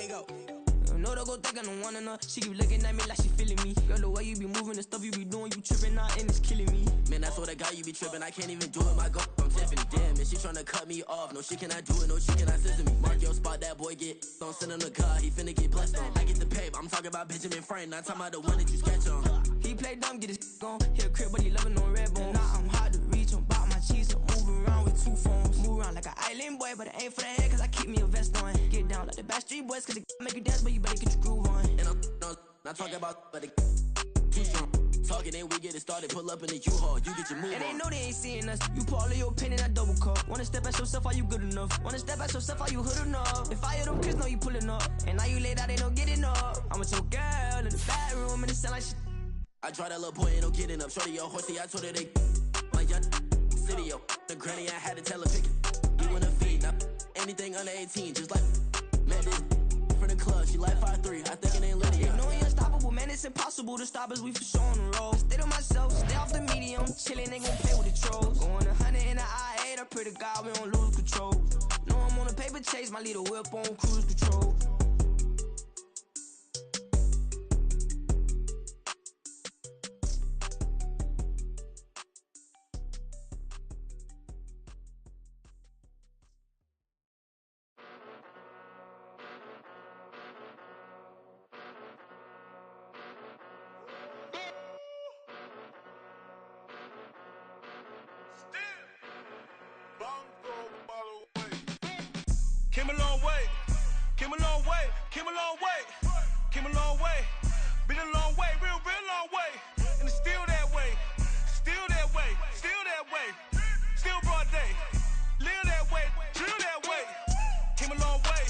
There you go. No, don't go think I don't want enough. She keep looking at me like she feeling me. Girl, the way you be moving, the stuff you be doing, you tripping out and it's killing me. Man, that's what I got, you be tripping. I can't even do it, my go from Tiffany. Damn, and she tryna cut me off. No, she cannot do it, no, she cannot listen me. Mark your spot, that boy get don't send him to God, he finna get blessed on. I get the paper, I'm talking about Benjamin Franklin, not talking about the one that you sketch on. He play dumb, get his gone. He a crib, but he loving on red bone. Now I'm hard to reach, I'm bout my cheese, I'm moving around with 2 phones. Move around like an island boy, but it ain't for the head, cause I keep me a vest on. Get down like the Backstreet Boys, cause it make you dance, but you better get your groove on. And I'm not talking about, but it too strong. Talking and we get it started, pull up in the U-Haul, you get your move and on. And they know they ain't seeing us, you put all of your pen in that double cup. Wanna step at yourself, are you good enough? Wanna step at yourself, are you hood enough? If I hear them kids know you pulling up, and now you laid out, they don't get enough. I'm with your girl in the bedroom, and it sound like shit. I draw that little boy, ain't no getting up. Shorty, your horsey, I told her they my young city, yo. The granny, I had to tell her pick it. You in the feed, now anything under 18, just like man, this from the club, she like 5'3", I think it ain't Lydia. You know you unstoppable, man, it's impossible to stop us, we for sure on the road. Stay to myself, stay off the media, I'm chillin', they gon' play with the trolls. Going 100 in the I-8, I pray to God we don't lose control. Know I'm on a paper chase, my little whip on cruise control. Came a long way, came a long way, came a long way, came a long way, been a long way, real long way, and it's still that way, still that way, still that way, still broad day, live that way, drill that way, came a long way,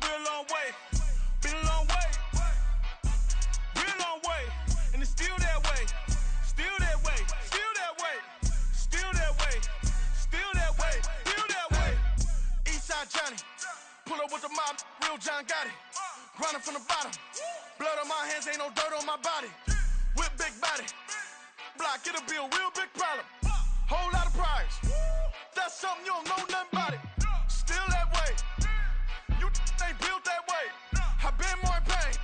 real long way, been a long way, real long way, and it's still that way, still that way, still that way, still that way, still that way, still that way. Eastside Johnny, pull up with the mob, real John Gotti. Grinding from the bottom, blood on my hands, ain't no dirt on my body. Whip big body, block, get a bill, real big problem. Whole lot of priors, that's something you don't know nothing about it. Still that way, you ain't built that way. I been more in pain,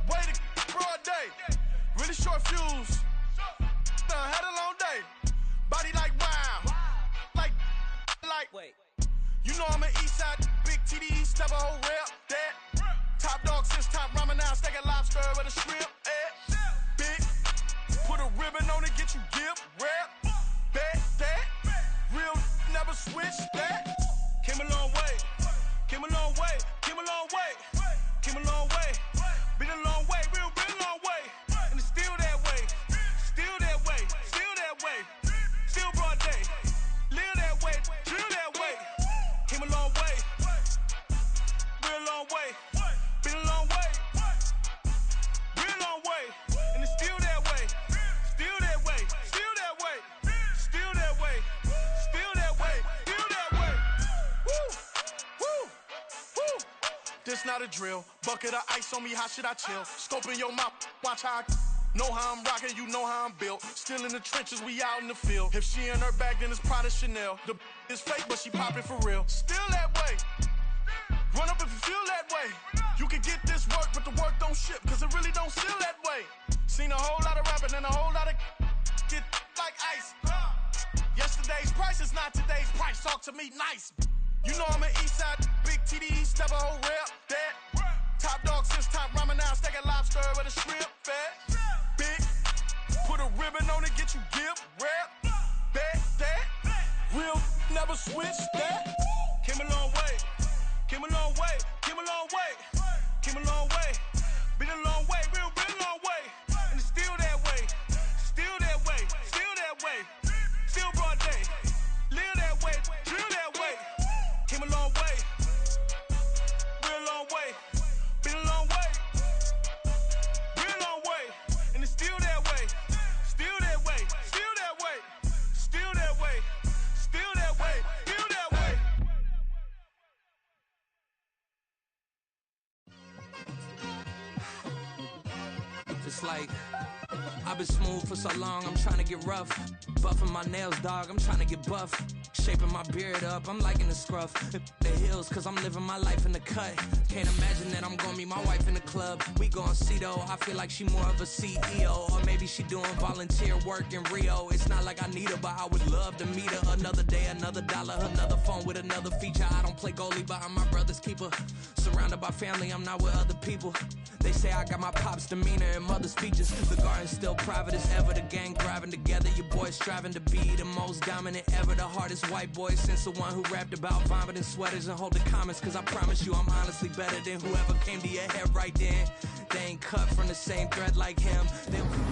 way to broad day. Really short fuse, had a long day. Body like wow, like. Wait. You know I'm an Eastside, big TDE, step a whole rep, that. Top dog since top ramen now, steak a lobster with a shrimp, Big, put a ribbon on it, get you gift, rep, bet, that. Real, never switch, that. Came a long way, came a long way, came a long way, came a long way. Been a long way, real long way. And it's still that way, still that way, still that way. Still broad day, live that way, drill that way. Came a long way, real long way, been a long way, real long way, and it's still that way, still that way, still that way, still that way, still that way, still that way. Woo, woo, woo. This not a drill, bucket of ice on me, how should I chill? Scoping your mouth, watch how I know how I'm rocking, you know how I'm built. Still in the trenches, we out in the field. If she in her bag, then it's Prada Chanel. The is fake, but she poppin' for real. Still that way. Run up if you feel that way. You can get this work, but the work don't ship, cause it really don't feel that way. Seen a whole lot of rapping and a whole lot of get like ice. Yesterday's price is not today's price. Talk to me nice. You know I'm an Eastside, big TDE, step a whole rep, that. Top dog since top ramen now, steak a lobster with a shrimp, fat. Big, put a ribbon on it, get you gift, rep, bet, that. Real, never switch, that. Came a long way, came a long way, came a long way, came a long way. Been a long way, real long way. And it's still that way, still that way, still that way. Still broad day, live that way, drill that way. Came a long way, real long way. Been a long way, real long way. And it's still that way, still that way, still that way, still that way, still that way, still that way. Just like I've been smooth for so long, I'm trying to get rough. Buffing my nails, dog, I'm trying to get buff. Shaping my beard up, I'm liking the scruff. The hills, cause I'm living my life in the cut. Can't imagine that I'm gonna meet my wife in the club. We gon' see though, I feel like she more of a CEO. Or maybe she doing volunteer work in Rio. It's not like I need her, but I would love to meet her. Another day, another dollar, another phone with another feature. I don't play goalie, but I'm my brother's keeper. Surrounded by family, I'm not with other people. They say I got my pop's demeanor and mother's features. The garden's still private as ever. The gang thriving together. Your boys striving to be the most dominant ever. The hardest white boy since the one who rapped about vomiting sweaters and hold the comments. Cause I promise you I'm honestly better than whoever came to your head right then. They ain't cut from the same thread like him.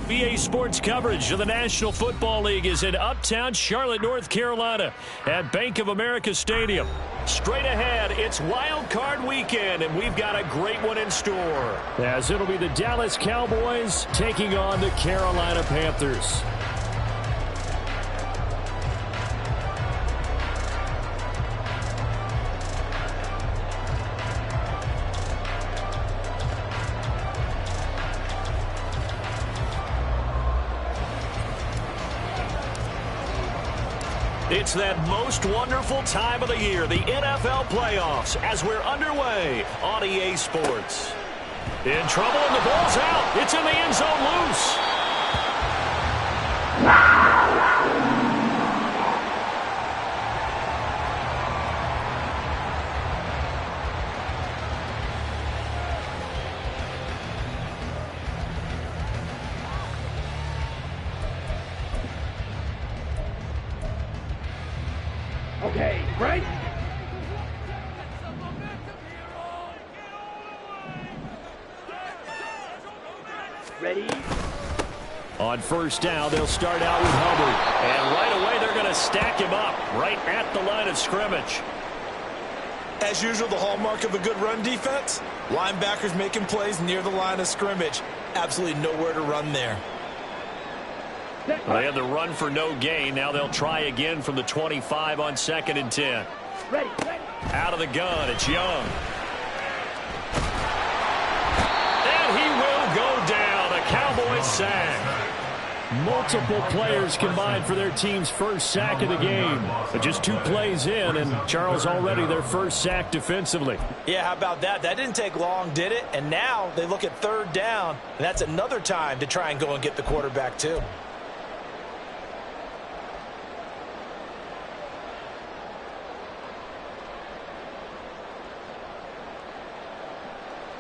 BA Sports coverage of the National Football League is in uptown Charlotte, North Carolina at Bank of America Stadium. Straight ahead, it's Wild Card Weekend, and we've got a great one in store, as it'll be the Dallas Cowboys taking on the Carolina Panthers. It's that most wonderful time of the year, the NFL playoffs, as we're underway on EA Sports. In trouble, and the ball's out. It's in the end zone loose. Okay, right? Ready? On first down, they'll start out with Hubbard. And right away, they're going to stack him up right at the line of scrimmage. As usual, the hallmark of a good run defense, linebackers making plays near the line of scrimmage. Absolutely nowhere to run there. Well, they had the run for no gain. Now they'll try again from the 25 on 2nd and 10. Ready. Out of the gun, it's Young. And he will go down. A Cowboys sack. Multiple players combined for their team's first sack of the game. But just 2 plays in, and Charles already their first sack defensively. Yeah, how about that? That didn't take long, did it? And now they look at 3rd down, and that's another time to try and go and get the quarterback too.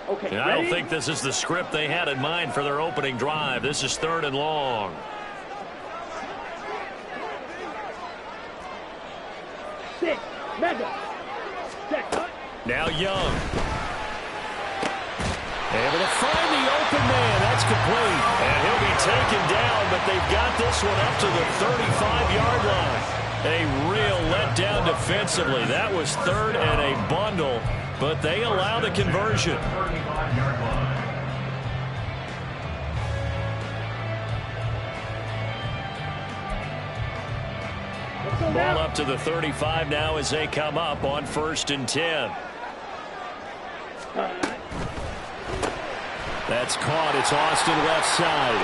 Okay, and I don't think this is the script they had in mind for their opening drive. This is 3rd and long. Six, mega. Now Young. Able to find the open man. That's complete. And he'll be taken down, but they've got this one up to the 35-yard line. A real letdown defensively. That was 3rd and a bundle, but they allow the conversion. Ball up to the 35 now as they come up on 1st and 10. That's caught. It's Austin left side.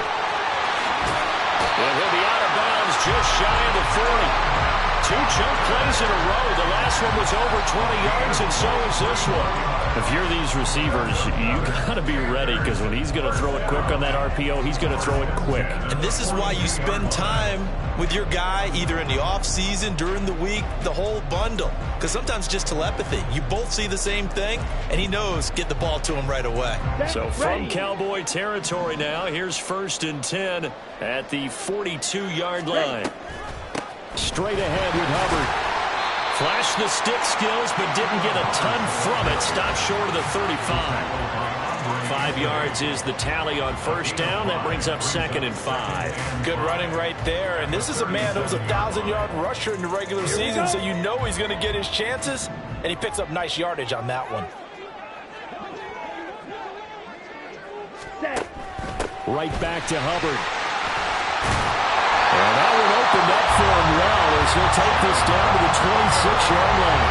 And he'll be out of bounds just shy of the 40. 2 chunk plays in a row. The last one was over 20 yards, and so is this one. If you're these receivers, you got to be ready, because when he's going to throw it quick on that RPO, he's going to throw it quick. And this is why you spend time with your guy, either in the offseason, during the week, the whole bundle. Because sometimes just telepathy. You both see the same thing, and he knows get the ball to him right away. So from Cowboy territory now, here's 1st and 10 at the 42-yard line. Straight ahead with Hubbard. Flashed the stick skills, but didn't get a ton from it. Stopped short of the 35. 5 yards is the tally on 1st down. That brings up 2nd and 5. Good running right there. And this is a man who was a 1,000-yard rusher in the regular season, so you know he's going to get his chances. And he picks up nice yardage on that one. Right back to Hubbard. And that one opened up for him well as he'll take this down to the 26-yard line.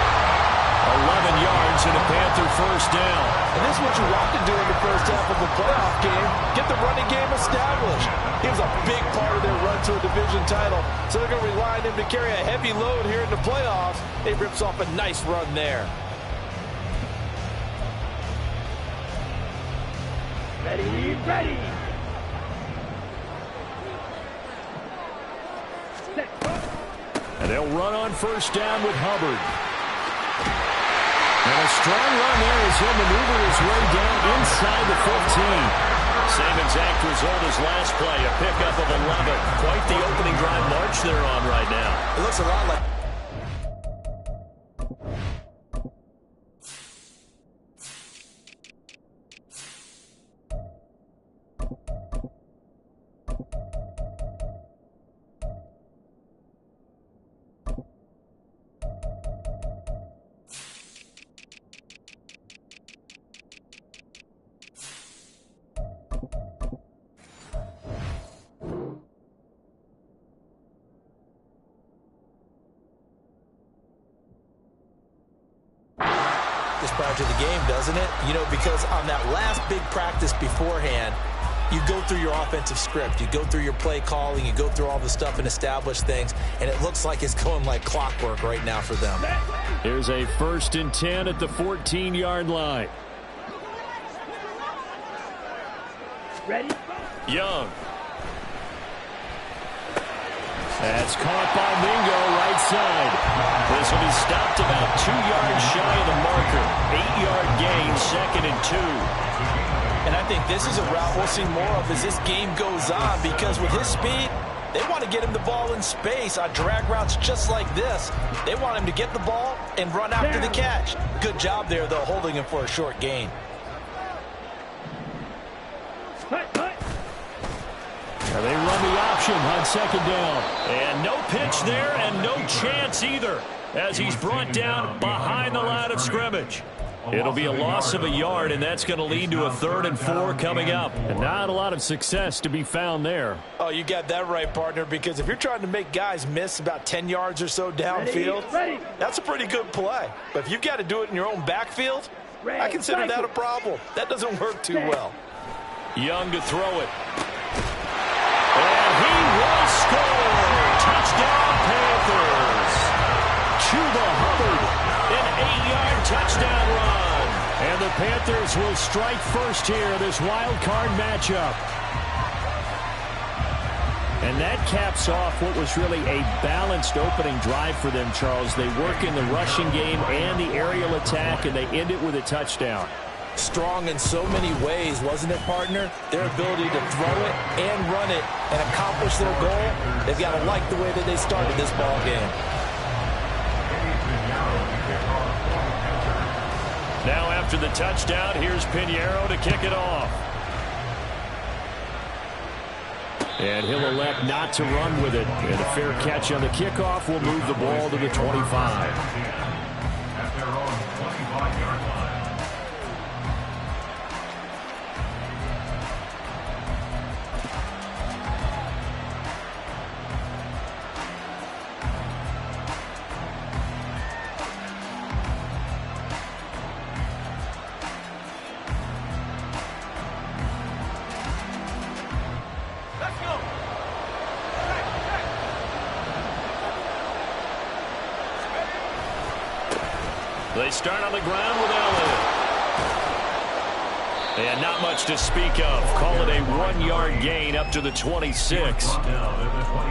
11 yards, and the Panthers Panther first down. And this is what you want to do in the first half of a playoff game. Get the running game established. He was a big part of their run to a division title. So they're going to rely on him to carry a heavy load here in the playoffs. He rips off a nice run there. Ready. Set. And they'll run on first down with Hubbard. And a strong run there as he'll maneuver his way down inside the 15. Same exact result as last play, a pickup of 11. Quite the opening drive march they're on right now. It looks a lot like... prior to the game, doesn't it? You know, because on that last big practice beforehand, you go through your offensive script, you go through your play calling, you go through all the stuff and establish things, and it looks like it's going like clockwork right now for them. Here's a 1st and 10 at the 14-yard line. Ready? Young. That's caught by Mingo right side. This will be stopped about 2 yards shy of the marker. 8-yard gain, 2nd and 2. And I think this is a route we'll see more of as this game goes on, because with his speed, they want to get him the ball in space on drag routes just like this. They want him to get the ball and run after the catch. Good job there, though, holding him for a short gain. Now they run the option on 2nd down. And no pitch there and no chance either, as he's brought down behind the line of scrimmage. It'll be a loss of a yard, and that's going to lead to a 3rd and 4 coming up. And not a lot of success to be found there. Oh, you got that right, partner, because if you're trying to make guys miss about 10 yards or so downfield, that's a pretty good play. But if you've got to do it in your own backfield, I consider that a problem. That doesn't work too well. Young to throw it. And he will score! Touchdown, Panthers! Chuba Hubbard, an 8-yard touchdown run. And the Panthers will strike first here, this wild card matchup. And that caps off what was really a balanced opening drive for them, Charles. They work in the rushing game and the aerial attack, and they end it with a touchdown. Strong in so many ways, wasn't it, partner? Their ability to throw it and run it and accomplish their goal, they've got to like the way that they started this ball game. Now after the touchdown, here's Pinheiro to kick it off. And he'll elect not to run with it. And a fair catch on the kickoff will move the ball to the 25. They start on the ground with Elliott. And not much to speak of. Call it a 1-yard gain up to the 26.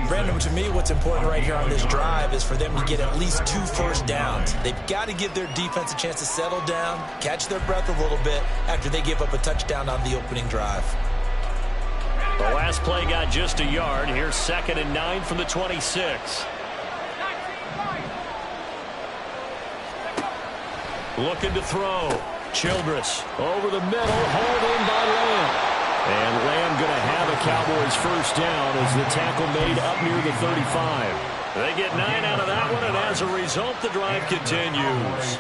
Brandon, to me, what's important right here on this drive is for them to get at least 2 first downs. They've got to give their defense a chance to settle down, catch their breath a little bit after they give up a touchdown on the opening drive. The last play got just a yard. Here's 2nd and 9 from the 26. Looking to throw. Childress over the middle, hauled in by Lamb. And Lamb going to have a Cowboys first down as the tackle made up near the 35. They get 9 out of that one, and as a result, the drive continues.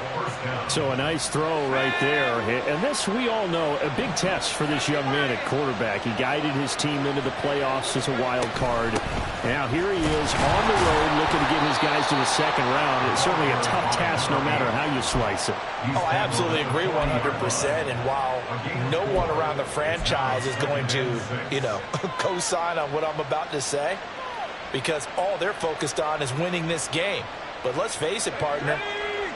So a nice throw right there. And this, we all know, a big test for this young man at quarterback. He guided his team into the playoffs as a wild card. Now here he is on the road looking to get his guys to the second round. It's certainly a tough task no matter how you slice it. Oh, I absolutely agree 100%. And while no one around the franchise is going to, co-sign on what I'm about to say, because all they're focused on is winning this game. But let's face it, partner,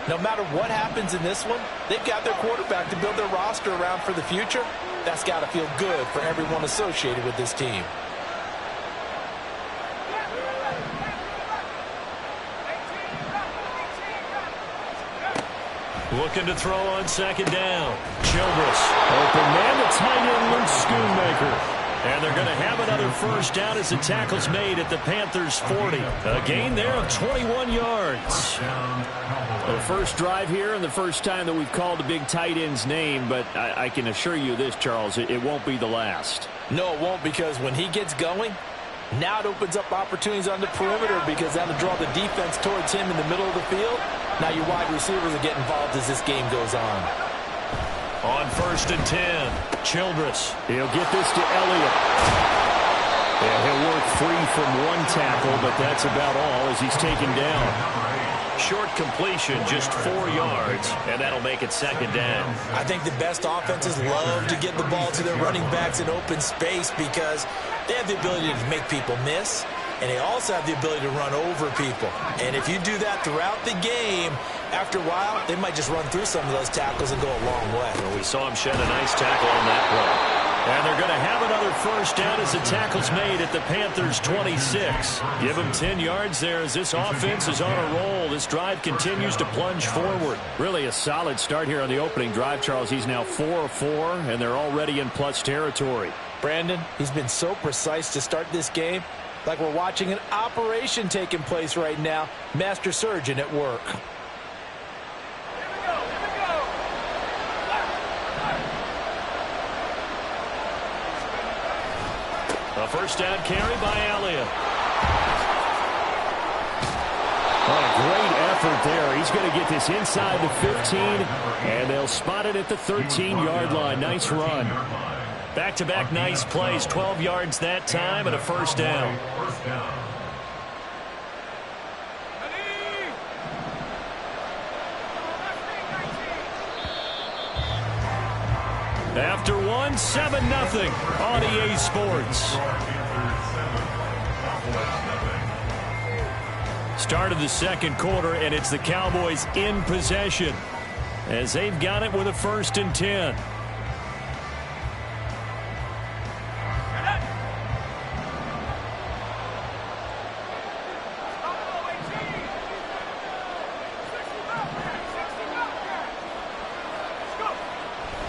no matter what happens in this one, they've got their quarterback to build their roster around for the future. That's got to feel good for everyone associated with this team. Looking to throw on second down. Childress. Open man to tight end Luke Schoonmaker. And they're going to have another first down as the tackle's made at the Panthers' 40. A gain there of 21 yards. The first drive here and the first time that we've called the big tight end's name, but I can assure you this, Charles, it won't be the last. No, it won't, because when he gets going, now it opens up opportunities on the perimeter because that'll draw the defense towards him in the middle of the field. Now your wide receivers will get involved as this game goes on. On 1st and 10, Childress. He'll get this to Elliott. Yeah, he'll work free from one tackle, but that's about all as he's taken down. Short completion, just 4 yards, and that'll make it second down. I think the best offenses love to get the ball to their running backs in open space because they have the ability to make people miss, and they also have the ability to run over people. And if you do that throughout the game, after a while, they might just run through some of those tackles and go a long way. Well, we saw him shed a nice tackle on that play. And they're going to have another first down as the tackle's made at the Panthers' 26. Give them 10 yards there as this offense is on a roll. This drive continues to plunge forward. Really a solid start here on the opening drive, Charles. He's now 4 of 4, and they're already in plus territory. Brandon, he's been so precise to start this game. Like we're watching an operation taking place right now. Master surgeon at work. A first down carry by Elliott. What a great effort there. He's going to get this inside the 15, and they'll spot it at the 13-yard line. Nice run. Back-to-back nice plays. 12 yards that time and a first down. After one, 7-0 on EA Sports. Start of the second quarter, and it's the Cowboys in possession as they've got it with a 1st and 10.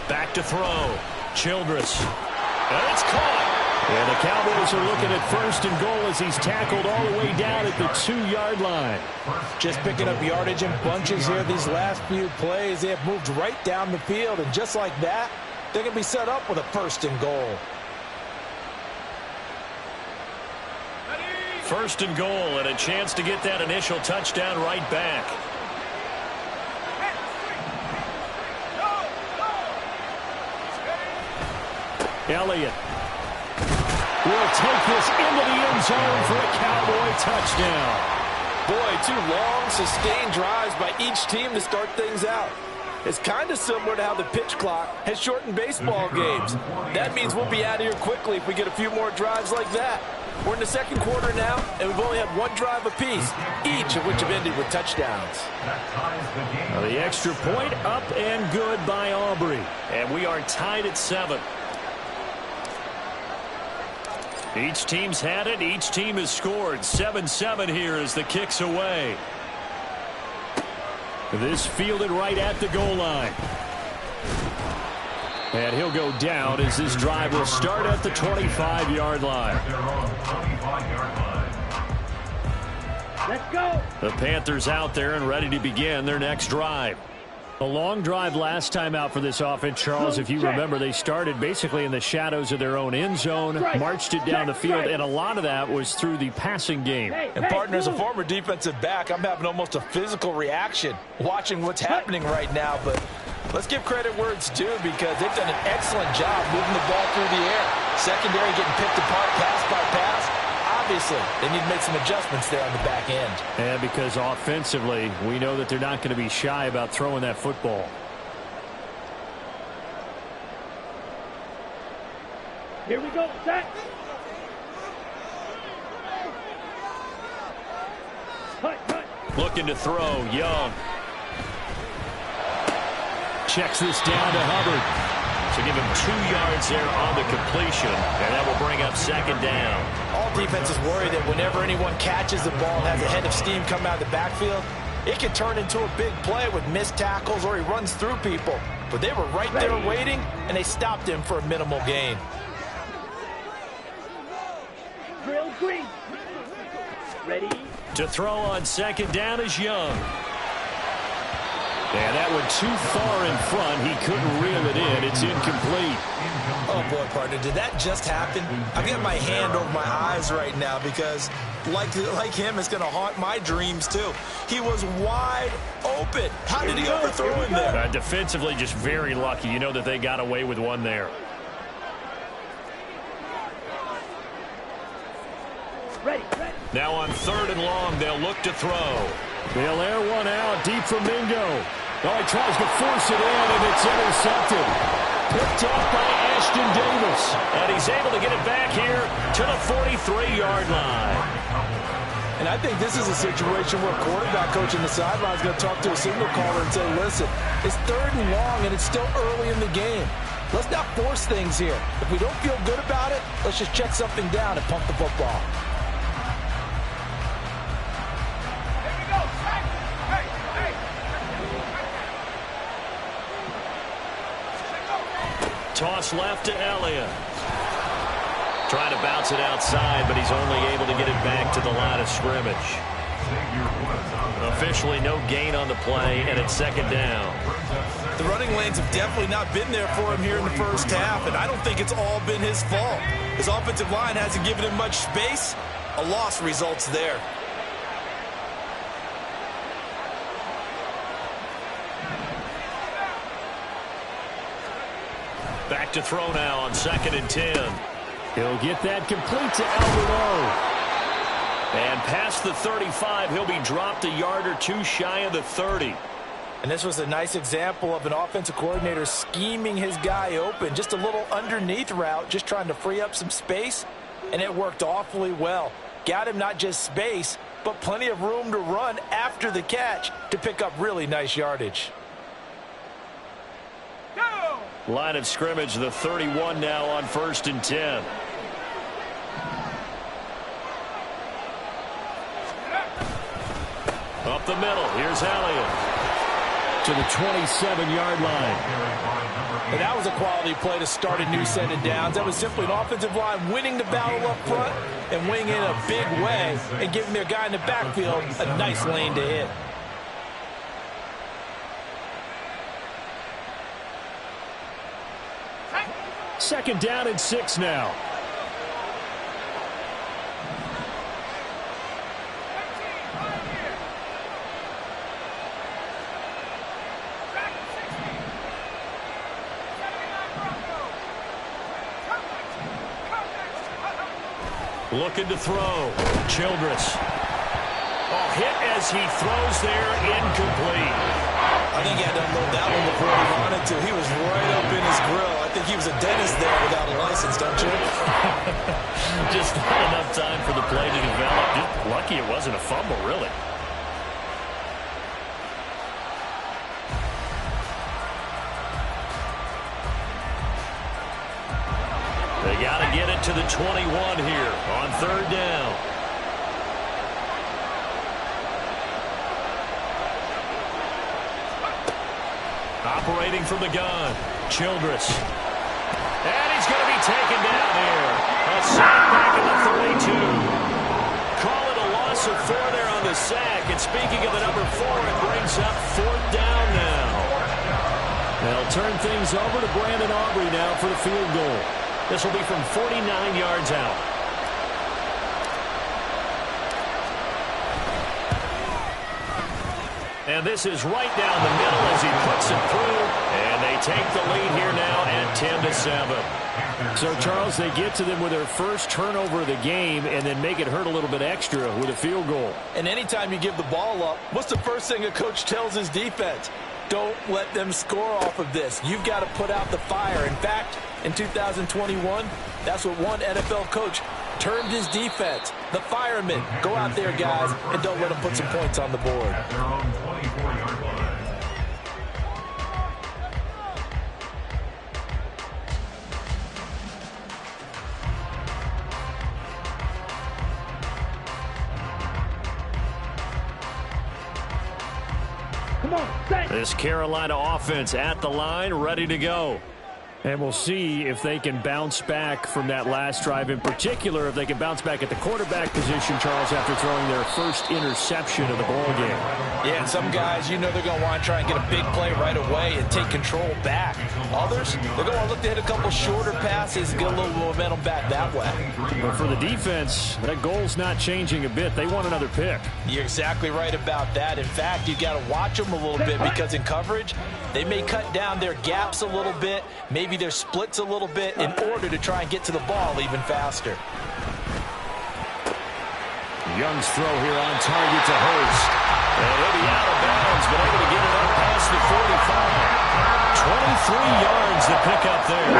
Back to throw. Childress. And it's caught. And the Cowboys are looking at 1st and goal as he's tackled all the way down at the 2-yard line. Just picking up yardage in bunches here these last few plays. They have moved right down the field, and just like that, they're going to be set up with a 1st and goal. 1st and goal, and a chance to get that initial touchdown right back. Elliott will take this into the end zone for a Cowboy touchdown. Boy, 2 long, sustained drives by each team to start things out. It's kind of similar to how the pitch clock has shortened baseball games. That means we'll be out of here quickly if we get a few more drives like that. We're in the second quarter now, and we've only had 1 drive apiece, each of which have ended with touchdowns. Well, the extra point up and good by Aubrey. And we are tied at 7. Each team's had it. Each team has scored. 7-7 here as the kick's away. This fielded right at the goal line. And he'll go down as this drive will start at the 25-yard line. Let's go. The Panthers out there and ready to begin their next drive. A long drive last time out for this offense, Charles. If you remember, they started basically in the shadows of their own end zone, marched it down the field, and a lot of that was through the passing game. And partner, as a former defensive back, I'm having almost a physical reaction watching what's happening right now. But let's give credit where it's due because they've done an excellent job moving the ball through the air. Secondary getting picked apart pass by pass. obviously, they need to make some adjustments there on the back end. And because offensively, we know that they're not going to be shy about throwing that football. Here we go, set. Cut. Looking to throw, Young. Checks this down to Hubbard. So give him 2 yards there on the completion, and that will bring up second down. All defenses worry that whenever anyone catches the ball and has a head of steam come out of the backfield, it can turn into a big play with missed tackles or he runs through people. But they were right there waiting, and they stopped him for a minimal gain. Drill green. Ready? To throw on second down is Young. And that one too far in front. He couldn't reel it in. It's incomplete. Oh, boy, partner, did that just happen? I've got my hand over my eyes right now because, like him, it's going to haunt my dreams, too. He was wide open. How did he overthrow him there? Defensively, just very lucky. You know that they got away with one there. Ready. Now on 3rd and long, they'll look to throw. They'll air one out deep from Mingo. Oh, he tries to force it in, and it's intercepted. Picked off by Ashton Davis. And he's able to get it back here to the 43-yard line. And I think this is a situation where a quarterback coach in the sideline is going to talk to a signal caller and say, listen, it's 3rd and long, and it's still early in the game. Let's not force things here. If we don't feel good about it, let's just check something down and pump the football. Toss left to Elliott. Trying to bounce it outside, but he's only able to get it back to the line of scrimmage. Officially no gain on the play, and it's second down. The running lanes have definitely not been there for him here in the first half, and I don't think it's all been his fault. His offensive line hasn't given him much space. A loss results there. Back to throw now on 2nd and 10. He'll get that complete to Alvaro. And past the 35, he'll be dropped a yard or two shy of the 30. And this was a nice example of an offensive coordinator scheming his guy open. Just a little underneath route, just trying to free up some space. And it worked awfully well. Got him not just space, but plenty of room to run after the catch to pick up really nice yardage. Line of scrimmage, the 31 now on 1st and 10. Up the middle, here's Elliott. To the 27-yard line. And that was a quality play to start a new set of downs. That was simply an offensive line winning the battle up front and winning in a big way and giving their guy in the backfield a nice lane to hit. Second down and 6 now. Looking to throw. Childress. Oh, hit as he throws there, incomplete. I think he had to unload that one before he wanted to. He was right up in his grill. I think he was a dentist there without a license, don't you? Just not enough time for the play to develop. Just lucky it wasn't a fumble, really. They got to get it to the 21 here on 3rd down. Operating from the gun, Childress. And he's going to be taken down here. A sack back at the 32. Call it a loss of 4 there on the sack. And speaking of the number 4, it brings up 4th down now. They'll turn things over to Brandon Aubrey now for the field goal. This will be from 49 yards out. And this is right down the middle as he puts it through. And they take the lead here now at 10-7. So, Charles, they get to them with their first turnover of the game and then make it hurt a little bit extra with a field goal. And anytime you give the ball up, what's the first thing a coach tells his defense? Don't let them score off of this. You've got to put out the fire. In fact, in 2021, that's what one NFL coach termed his defense. The firemen. Go out there, guys, and don't let them put some points on the board. Come on, set. This Carolina offense at the line, ready to go. And we'll see if they can bounce back from that last drive. In particular, if they can bounce back at the quarterback position, Charles, after throwing their first interception of the ball game. Yeah, and some guys, you know they're going to want to try and get a big play right away and take control back. Others, they're going to look to hit a couple shorter passes and get a little momentum back that way. But for the defense, that goal's not changing a bit. They want another pick. You're exactly right about that. In fact, you've got to watch them a little bit because in coverage, they may cut down their gaps a little bit, maybe their splits a little bit in order to try and get to the ball even faster. Young's throw here on target to Hurst. And he'll be out of bounds, but able to get it up past the 45. 23 yards to pick up there.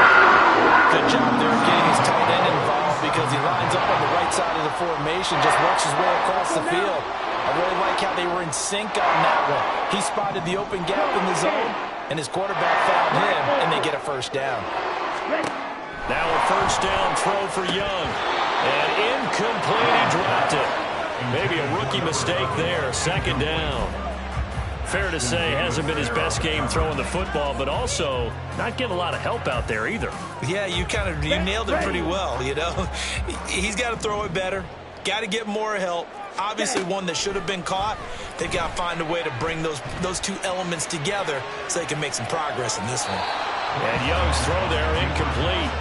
Good job there getting his tight end involved because he lines up on the right side of the formation, just works his way across the field. I really like how they were in sync on that one. He spotted the open gap in the zone, and his quarterback found him, and they get a first down. Now a first down throw for Young. And incomplete, he dropped it. Maybe a rookie mistake there, second down. Fair to say, hasn't been his best game throwing the football, but also not getting a lot of help out there either. Yeah, you nailed it pretty well, you know. He's got to throw it better, got to get more help. Obviously one that should have been caught. They've got to find a way to bring those two elements together so they can make some progress in this one. And Young's throw there incomplete.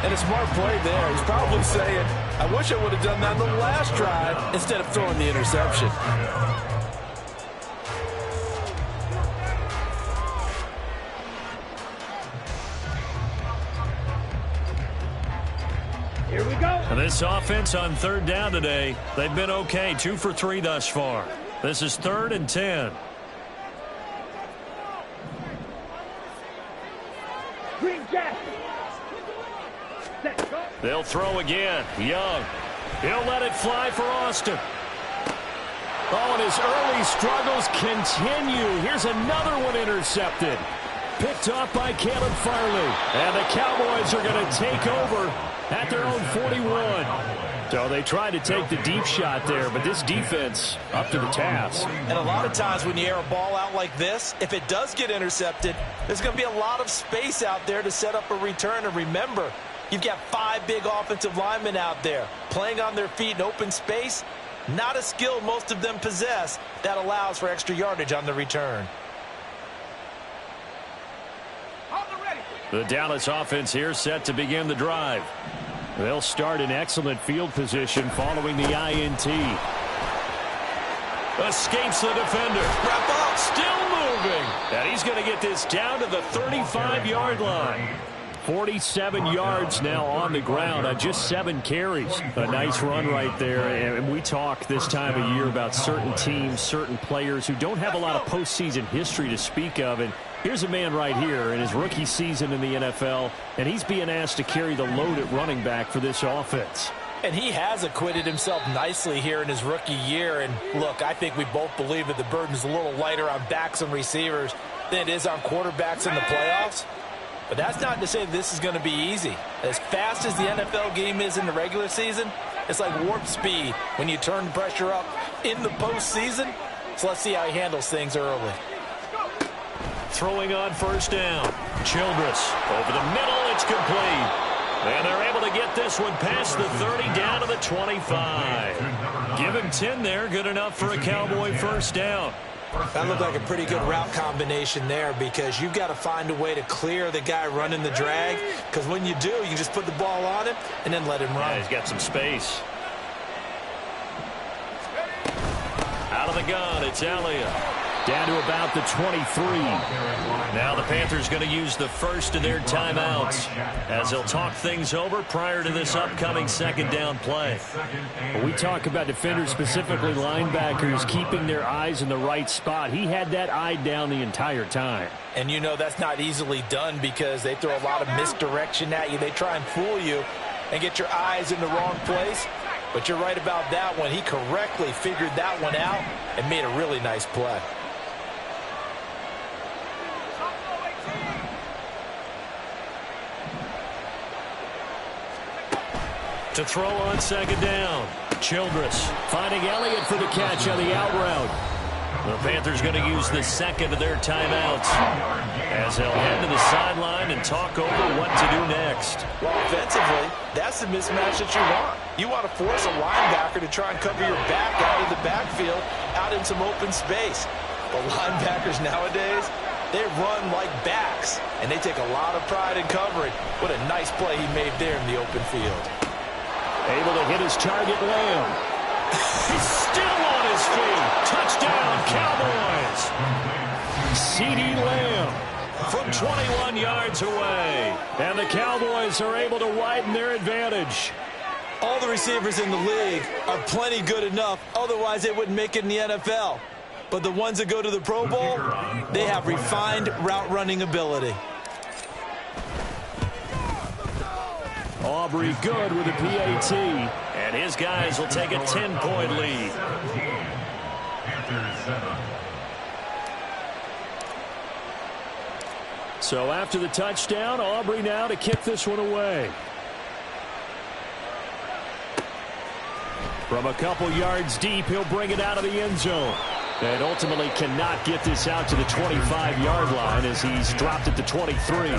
And a smart play there. He's probably saying, I wish I would have done that in the last drive instead of throwing the interception. Here we go. This offense on third down today, they've been okay. 2 for 3 thus far. This is 3rd and 10. Green Jacket. Set, go. They'll throw again. Young. He'll let it fly for Austin. Oh, and his early struggles continue. Here's another one intercepted. Picked off by Caleb Farley. And the Cowboys are going to take over at their own 41. So they tried to take the deep shot there, but this defense up to the task. And a lot of times when you air a ball out like this, if it does get intercepted, there's going to be a lot of space out there to set up a return. And remember, you've got 5 big offensive linemen out there playing on their feet in open space. Not a skill most of them possess that allows for extra yardage on the return. The Dallas offense here set to begin the drive. They'll start in excellent field position following the INT. Escapes the defender. Wrap up. Still moving. And he's going to get this down to the 35-yard line. 47 yards now on the ground on just 7 carries. A nice run right there. And we talk this time of year about certain teams, certain players who don't have a lot of postseason history to speak of. And here's a man right here in his rookie season in the NFL, and he's being asked to carry the load at running back for this offense. And he has acquitted himself nicely here in his rookie year. And look, I think we both believe that the burden's a little lighter on backs and receivers than it is on quarterbacks in the playoffs. But that's not to say that this is going to be easy. As fast as the NFL game is in the regular season, it's like warp speed when you turn the pressure up in the postseason. So let's see how he handles things early. Throwing on first down. Childress over the middle. It's complete. And they're able to get this one past the 30 down to the 25. Give him 10 there. Good enough for a Cowboy first down. That looked like a pretty good route combination there because you've got to find a way to clear the guy running the drag, because when you do, you just put the ball on him and then let him run. Yeah, he's got some space. Out of the gun, it's Elliott. Down to about the 23. Now the Panthers going to use the first of their timeouts as they'll talk things over prior to this upcoming second down play. When we talk about defenders, specifically linebackers, keeping their eyes in the right spot, he had that eye down the entire time. And you know that's not easily done because they throw a lot of misdirection at you. They try and fool you and get your eyes in the wrong place. But you're right about that one. He correctly figured that one out and made a really nice play. To throw on second down, Childress finding Elliott for the catch on the out route. The Panthers going to use the second of their timeouts as they'll head to the sideline and talk over what to do next. Well, offensively, that's the mismatch that you want. You want to force a linebacker to try and cover your back out of the backfield, out in some open space. But linebackers nowadays, they run like backs, and they take a lot of pride in covering. What a nice play he made there in the open field. Able to hit his target, Lamb. He's still on his feet. Touchdown, Cowboys. CeeDee Lamb From 21 yards away. And the Cowboys are able to widen their advantage. All the receivers in the league are plenty good enough. Otherwise, they wouldn't make it in the NFL. But the ones that go to the Pro Bowl, they have refined route running ability. Aubrey good with a PAT. And his guys will take a 10-point lead. So after the touchdown, Aubrey now to kick this one away. From a couple yards deep, he'll bring it out of the end zone. And ultimately cannot get this out to the 25-yard line as he's dropped it to 23.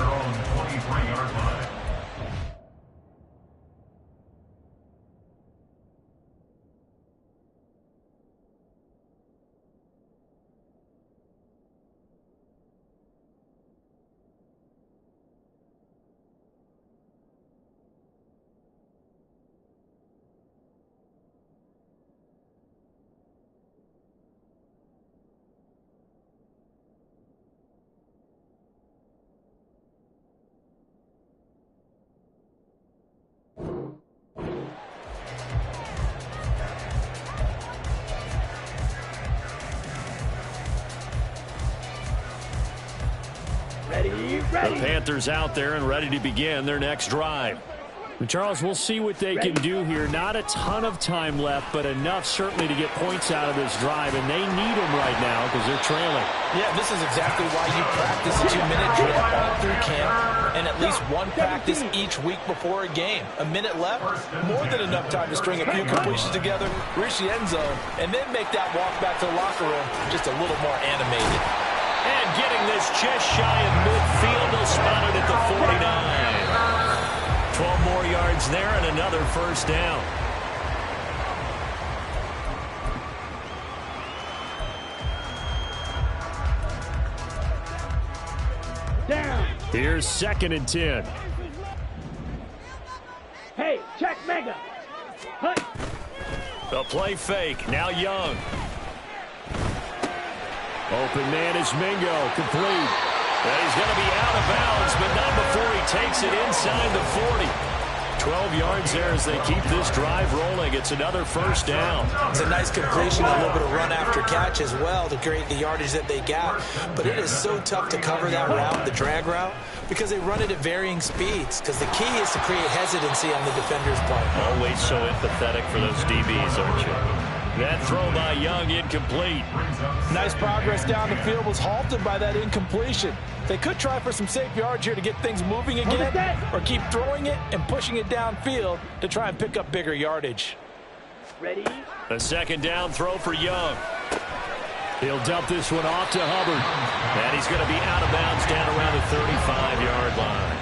The Panthers out there and ready to begin their next drive. Charles, we'll see what they can do here. Not a ton of time left, but enough certainly to get points out of this drive, and they need them right now because they're trailing. Yeah, this is exactly why you practice a 2-minute drill all through camp and at least one practice each week before a game. A minute left, more than enough time to string a few completions together, reach the end zone, and then make that walk back to the locker room just a little more animated. And getting this just shy of midfield, they'll spot it at the 49. 12 more yards there and another first down. Down. Here's 2nd and 10. Hey, check Mega. Hut. The play fake. Now Young. Open man is Mingo. Complete. And he's going to be out of bounds, but not before he takes it inside the 40. 12 yards there as they keep this drive rolling. It's another first down. It's a nice completion, a little bit of run after catch as well to create the yardage that they got. But it is so tough to cover that route, the drag route, because they run it at varying speeds. Because the key is to create hesitancy on the defender's part. Always so empathetic for those DBs, aren't you? That throw by Young incomplete. Nice progress down the field was halted by that incompletion. They could try for some safe yards here to get things moving again, or keep throwing it and pushing it downfield to try and pick up bigger yardage. Ready? A second down throw for Young. He'll dump this one off to Hubbard. And he's going to be out of bounds down around the 35-yard line.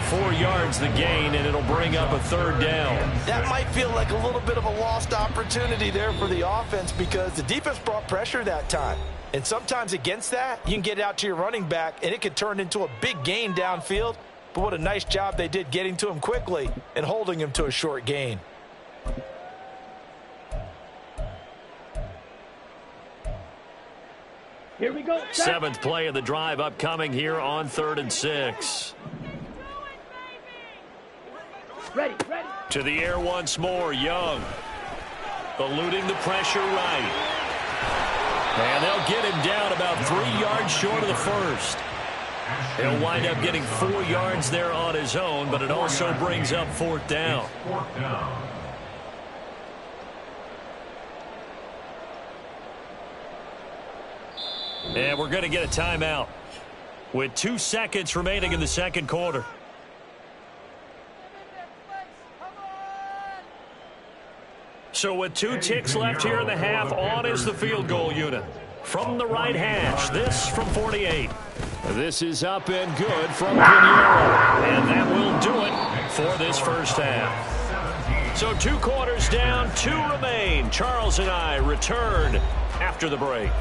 4 yards the gain, and it'll bring up a third down. That might feel like a little bit of a lost opportunity there for the offense because the defense brought pressure that time. And sometimes against that, you can get it out to your running back, and it could turn into a big gain downfield. But what a nice job they did getting to him quickly and holding him to a short gain. Here we go. Seventh play of the drive upcoming here on 3rd and 6. Ready. To the air once more, Young. Eluding the pressure right. And they'll get him down about 3 yards short of the first. He'll wind up getting 4 yards there on his own, but it also brings up 4th down. And we're going to get a timeout with 2 seconds remaining in the second quarter. So with 2 ticks left here in the half, on is the field goal unit. From the right hash, this from 48. This is up and good from Pinheiro. And that will do it for this first half. So 2 quarters down, 2 remain. Charles and I return after the break.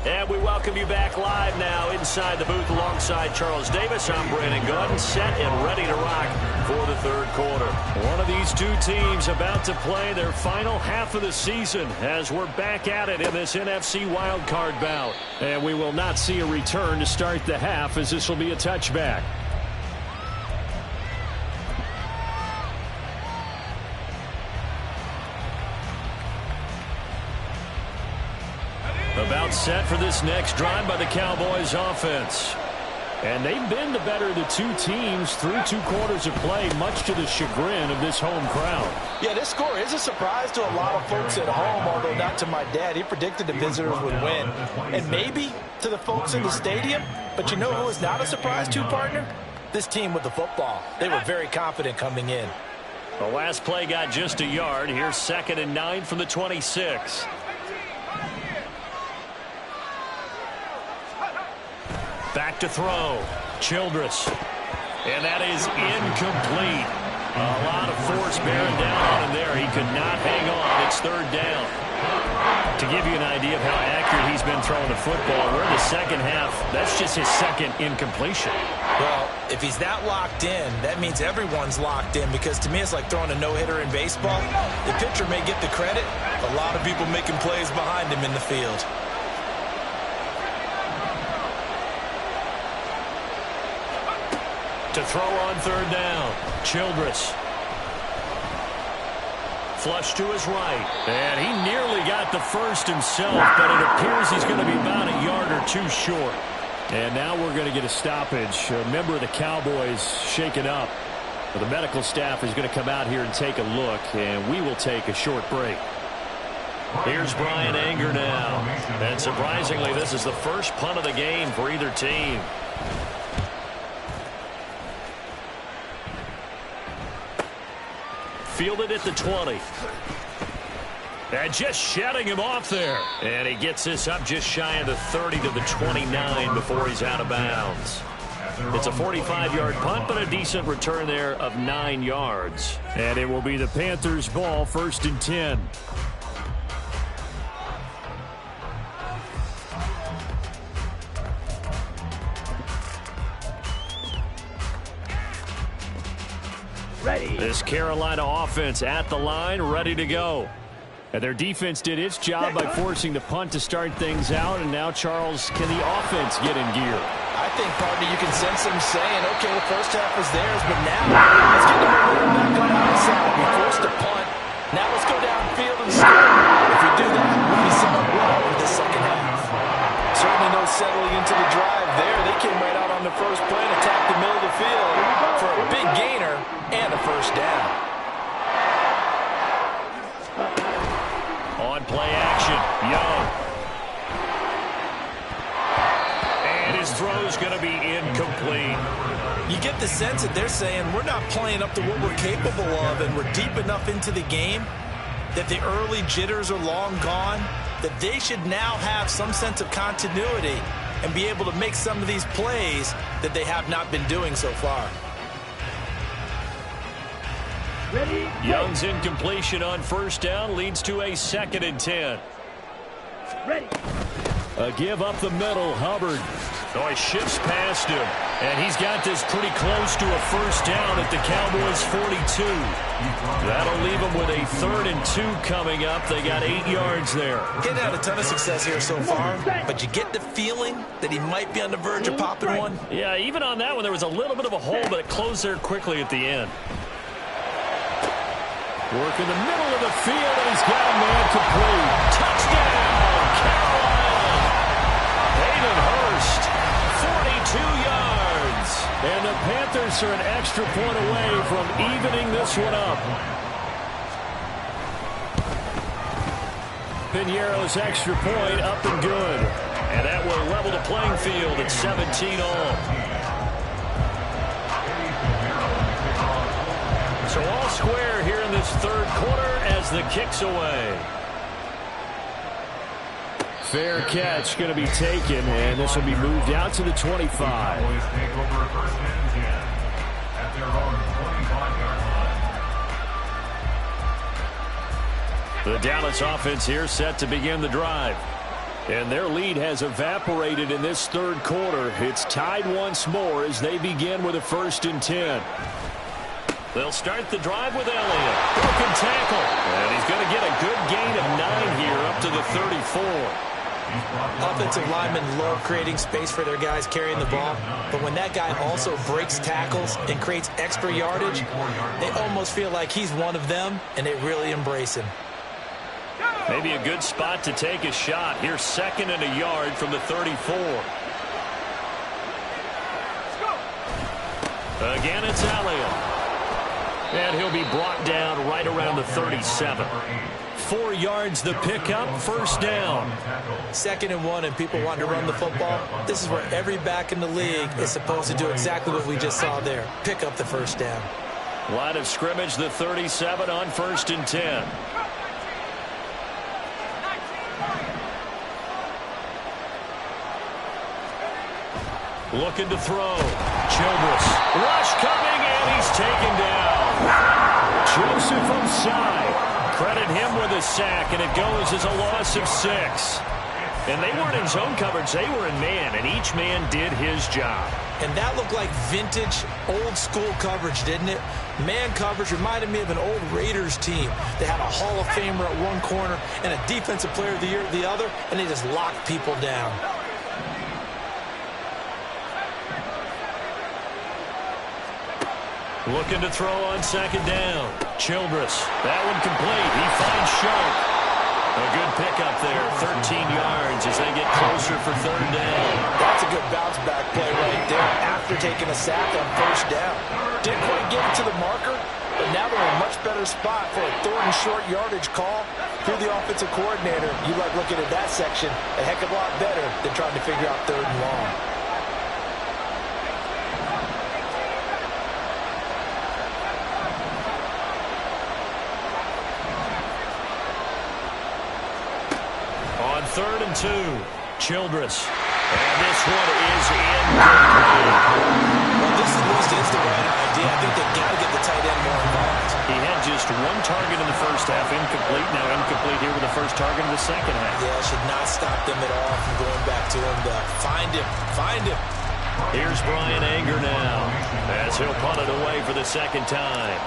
And we welcome you back live now inside the booth alongside Charles Davis. I'm Brandon Gordon, set and ready to rock for the 3rd quarter. One of these 2 teams about to play their final half of the season as we're back at it in this NFC wildcard bout. And we will not see a return to start the half, as this will be a touchback. About set for this next drive by the Cowboys offense. And they've been the better of the 2 teams through 2 quarters of play, much to the chagrin of this home crowd. Yeah, this score is a surprise to a lot of folks at home, although not to my dad. He predicted the visitors would win. And maybe to the folks in the stadium. But you know who is not a surprise to, partner? This team with the football. They were very confident coming in. The last play got just a yard. Here's 2nd and 9 from the 26. Back to throw. Childress. And that is incomplete. A lot of force bearing down on him there. He could not hang on. It's 3rd down. To give you an idea of how accurate he's been throwing the football, we're in the second half. That's just his 2nd incompletion. Well, if he's that locked in, that means everyone's locked in, because to me it's like throwing a no-hitter in baseball. The pitcher may get the credit, a lot of people making plays behind him in the field. To throw on 3rd down. Childress. Flush to his right. And he nearly got the first himself, but it appears he's going to be about a yard or 2 short. And now we're going to get a stoppage. A member of the Cowboys shaken up. The medical staff is going to come out here and take a look, and we will take a short break. Here's Brian Anger now. And surprisingly, this is the first punt of the game for either team. Fielded at the 20. And just shutting him off there. And he gets this up just shy of the 30 to the 29 before he's out of bounds. It's a 45-yard punt, but a decent return there of 9 yards. And it will be the Panthers' ball, 1st and 10. Ready. This Carolina offense at the line, ready to go. And their defense did its job by forcing the punt to start things out. And now, Charles, can the offense get in gear? I think, partner, you can sense them saying, okay, the first half was theirs, but now let's get the momentum back on our side. We forced a punt. Now let's go downfield and score. If we do that, we'll be set up well for the second half. Certainly no settling into the drive there. They came right out on the first play and attacked the middle of the field for a big gainer and a first down. On play action, Young. And his throw's going to be incomplete. You get the sense that they're saying we're not playing up to what we're capable of, and we're deep enough into the game that the early jitters are long gone, that they should now have some sense of continuity and be able to make some of these plays that they have not been doing so far. Ready. Young's incompletion on first down leads to a 2nd and 10. Ready. A give up the middle, Hubbard. Oh, he shifts past him, and he's got this pretty close to a first down at the Cowboys' 42. That'll leave them with a 3rd and 2 coming up. They got 8 yards there. Getting had a ton of success here so far, but you get the feeling that he might be on the verge of popping one. Yeah, even on that one, there was a little bit of a hole, but it closed there quickly at the end. Work in the middle of the field, and he's got a man complete. Touchdown, Carolina! Hayden Hurst, 42 yards. And the Panthers are an extra point away from evening this one up. Piñeiro's extra point up and good. And that will level the playing field at 17 all. So all square here in this 3rd quarter as the kick's away. Fair catch going to be taken, and this will be moved out to the 25. The Dallas offense here set to begin the drive. And their lead has evaporated in this 3rd quarter. It's tied once more as they begin with a 1st and 10. They'll start the drive with Elliott. Broken tackle. And he's going to get a good gain of 9 here up to the 34. Offensive linemen love creating space for their guys carrying the ball, but when that guy also breaks tackles and creates extra yardage, they almost feel like he's one of them, and they really embrace him. Maybe a good spot to take a shot. Here's 2nd and a yard from the 34. Again, it's Elliott. And he'll be brought down right around the 37. 4 yards the pickup, 1st down. 2nd and 1, and people want to run the football. This is where every back in the league is supposed to do exactly what we just saw there. Pick up the 1st down. Line of scrimmage, the 37 on 1st and 10. Looking to throw. Childress. Rush coming, and he's taken down. Joseph Osai. Credit him with a sack, and it goes as a loss of 6. And they weren't in zone coverage. They were in man, and each man did his job. And that looked like vintage, old-school coverage, didn't it? Man coverage reminded me of an old Raiders team. They had a Hall of Famer at one corner and a Defensive Player of the Year at the other, and they just locked people down. Looking to throw on 2nd down. Childress. That one complete. He finds Sharp. A good pickup there. 13 yards as they get closer for 3rd down. That's a good bounce-back play right there after taking a sack on 1st down. Didn't quite get it to the marker, but now they're in a much better spot for a 3rd and short yardage call. Through the offensive coordinator, you like looking at that section a heck of a lot better than trying to figure out 3rd and long. On 3rd and 2, Childress. And this one is incomplete. Well, this at least is the right idea. I think they've got to get the tight end more involved. He had just 1 target in the 1st half, incomplete. Now incomplete here with the 1st target in the 2nd half. Yeah, should not stop them at all from going back to him to find him. Find him. Here's Brian Anger now as he'll punt it away for the 2nd time.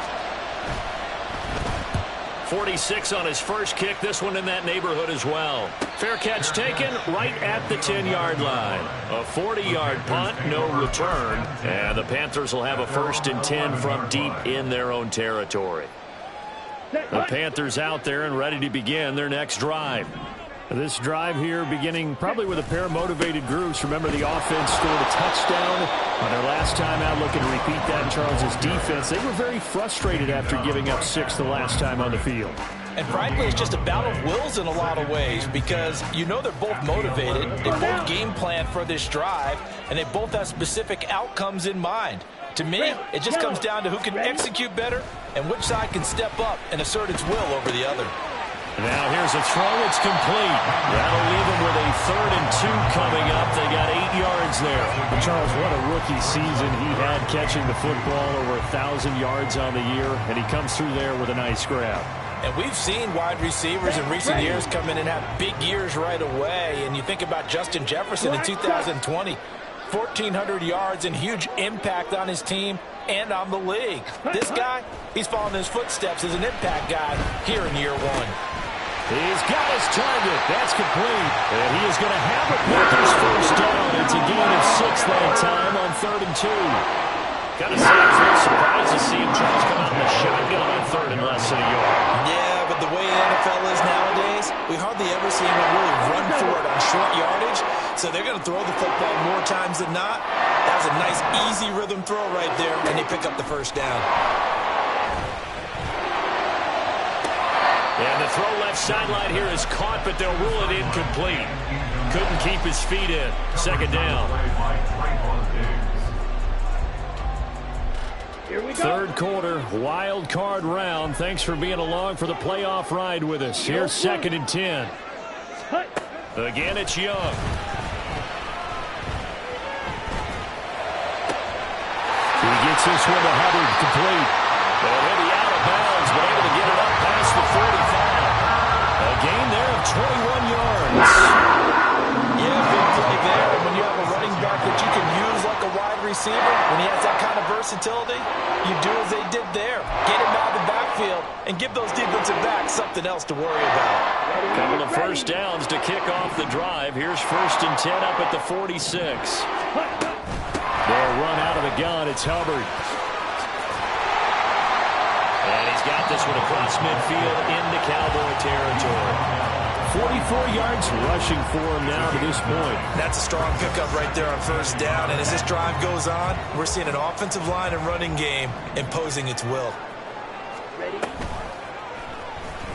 46 on his first kick. This one in that neighborhood as well. Fair catch taken right at the 10-yard line. A 40-yard punt, no return. And the Panthers will have a 1st and 10 from deep in their own territory. The Panthers out there and ready to begin their next drive. This drive here beginning probably with a pair of motivated groups. Remember, the offense scored a touchdown on their last time out. Looking to repeat that in Charles' defense. They were very frustrated after giving up 6 the last time on the field. And frankly, it's just a battle of wills in a lot of ways because you know they're both motivated. They both game plan for this drive, and they both have specific outcomes in mind. To me, it just comes down to who can execute better and which side can step up and assert its will over the other. Now here's a throw. It's complete. That'll leave him with a 3rd and 2 coming up. They got 8 yards there. But Charles, what a rookie season he had catching the football, over 1,000 yards on the year, and he comes through there with a nice grab. And we've seen wide receivers in recent years come in and have big years right away. And you think about Justin Jefferson in 2020, 1,400 yards and huge impact on his team and on the league. This guy, he's following his footsteps as an impact guy here in year 1. He's got his target. That's complete. And he is going to have a Panthers first down. It's a gain of 6 that time on 3rd and 2. Got to say, I was a little surprised to see him try to come out in the shotgun on 3rd and less than a yard. Yeah, but the way the NFL is nowadays, we hardly ever see him really run for it on short yardage. So they're going to throw the football more times than not. That was a nice, easy rhythm throw right there, and they pick up the first down. And the throw left sideline here is caught, but they'll rule it incomplete. Couldn't keep his feet in. 2nd down. Here we go. 3rd quarter, wild card round. Thanks for being along for the playoff ride with us. Here's 2nd and 10. Again, it's Young. He gets this one to Hubbard, complete. And he'll be out of bounds, but able to get it up past the 45. A gain there of 21 yards. Yeah, big play there. And when you have a running back that you can use like a wide receiver, when he has that kind of versatility, you do as they did there. Get him out of the backfield and give those defensive backs something else to worry about. Couple of first downs to kick off the drive. Here's 1st and 10 up at the 46. They'll run out of the gun. It's Hubbard. And he's got this one across midfield into Cowboy territory. 44 yards rushing for him now to this point. That's a strong pickup right there on 1st down. And as this drive goes on, we're seeing an offensive line and running game imposing its will.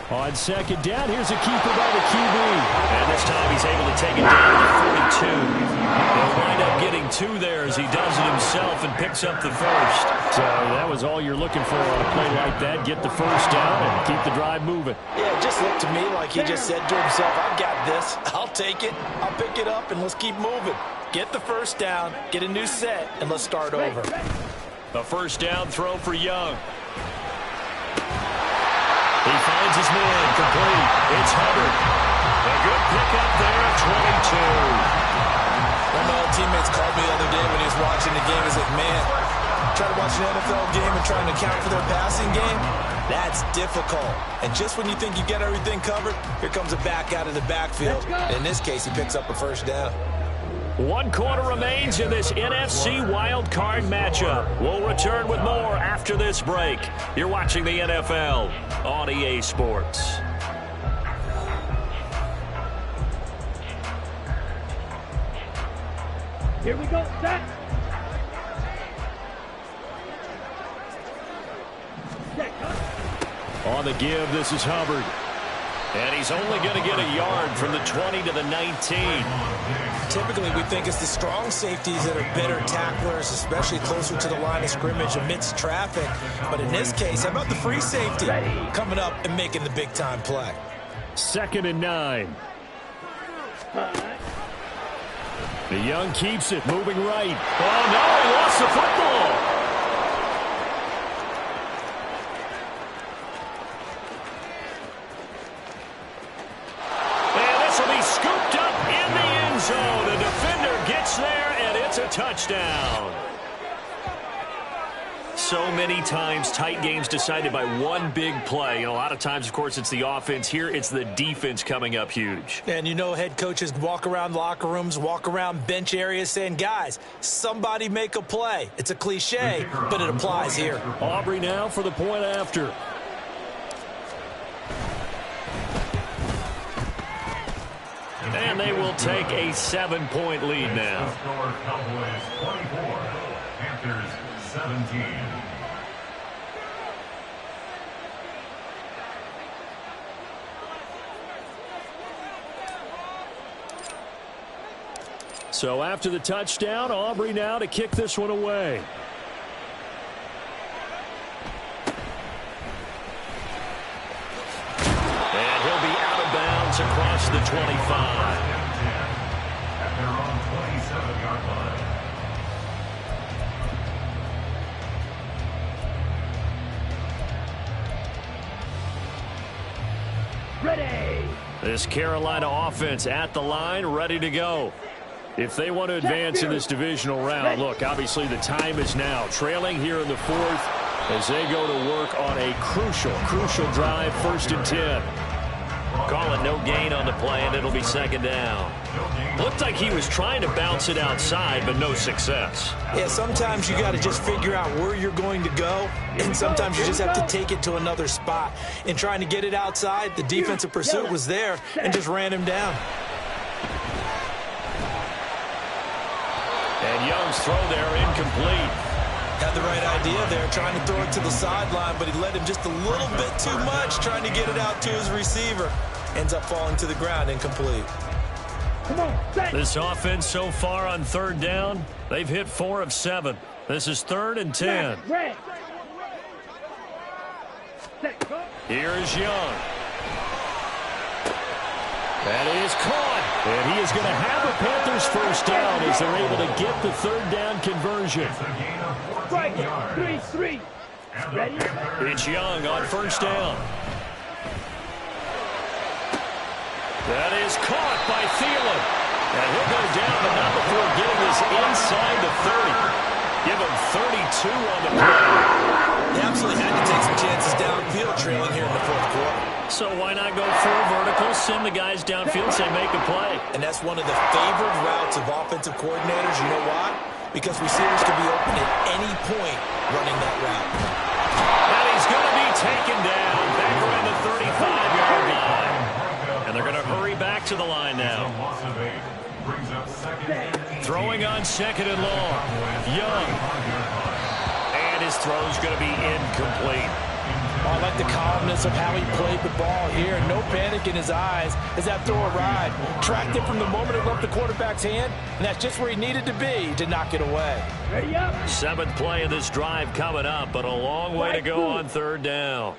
On 2nd down, here's a keeper by the QB. And this time he's able to take it down to the 42. He'll wind up getting 2 there as he does it himself and picks up the first. So that was all you're looking for on a play like that. Get the first down and keep the drive moving. Yeah, it just looked to me like he just said to himself, I've got this. I'll take it. I'll pick it up, and let's keep moving. Get the first down, get a new set, and let's start over. A first down throw for Young. He finds his man, complete. It's Hubbard. A good pickup there at 22. One of my old teammates called me the other day when he was watching the game. He said, man, trying to watch an NFL game and trying to account for their passing game, that's difficult. And just when you think you get everything covered, here comes a back out of the backfield. In this case, he picks up a first down. 1 quarter remains in this NFC wild card matchup. We'll return with more after this break. You're watching the NFL on EA Sports. Here we go. Set. On the give, this is Hubbard. And he's only going to get a yard from the 20 to the 19. Typically, we think it's the strong safeties that are better tacklers, especially closer to the line of scrimmage amidst traffic. But in this case, how about the free safety coming up and making the big-time play? 2nd and 9. The Young keeps it, moving right. Oh, no, he lost the football. Scooped up in the end zone. The defender gets there, and it's a touchdown. So many times, tight games decided by one big play. And a lot of times, of course, it's the offense. Here, it's the defense coming up huge. And you know head coaches walk around locker rooms, walk around bench areas saying, guys, somebody make a play. It's a cliche, but it applies here. Aubrey now for the point after. And they will take a 7-point lead now. Cowboys 24, Panthers 17. So after the touchdown, Aubrey now to kick this one away. And he'll be out of bounds across the 25. This Carolina offense at the line, ready to go. If they want to advance in this divisional round, look, obviously the time is now. Trailing here in the fourth as they go to work on a crucial drive, 1st and 10. Calling no gain on the play, and it'll be 2nd down. Looked like he was trying to bounce it outside, but no success. Yeah, sometimes you got to just figure out where you're going to go, and sometimes you just have to take it to another spot. In trying to get it outside, the defensive pursuit was there and just ran him down. And Young's throw there incomplete. Had the right idea there, trying to throw it to the sideline, but he led him just a little bit too much, trying to get it out to his receiver. Ends up falling to the ground, incomplete. Come on, this offense so far on 3rd down, they've hit 4 of 7. This is 3rd and 10. Here is Young. That is caught. And he is going to have a Panthers 1st down as they're able to get the 3rd down conversion. Right, 3-3. Ready? It's Young on 1st down. That is caught by Thielen. And he'll go down, but not before getting this inside the 30. Give him 32 on the play. They absolutely had to take some chances downfield trailing here in the 4th quarter. So why not go full vertical, send the guys downfield, say make a play. And that's one of the favored routes of offensive coordinators. You know why? Because receivers can be open at any point running that route. And he's going to be taken down back around the 35-yard line. And they're going to hurry back to the line now. Throwing on 2nd and long. Young. And his throw's going to be incomplete. I like the calmness of how he played the ball here. No panic in his eyes as that throw arrived. Tracked it from the moment it left the quarterback's hand, and that's just where he needed to be to knock it away. Ready up. 7th play of this drive coming up, but a long way to go on 3rd down.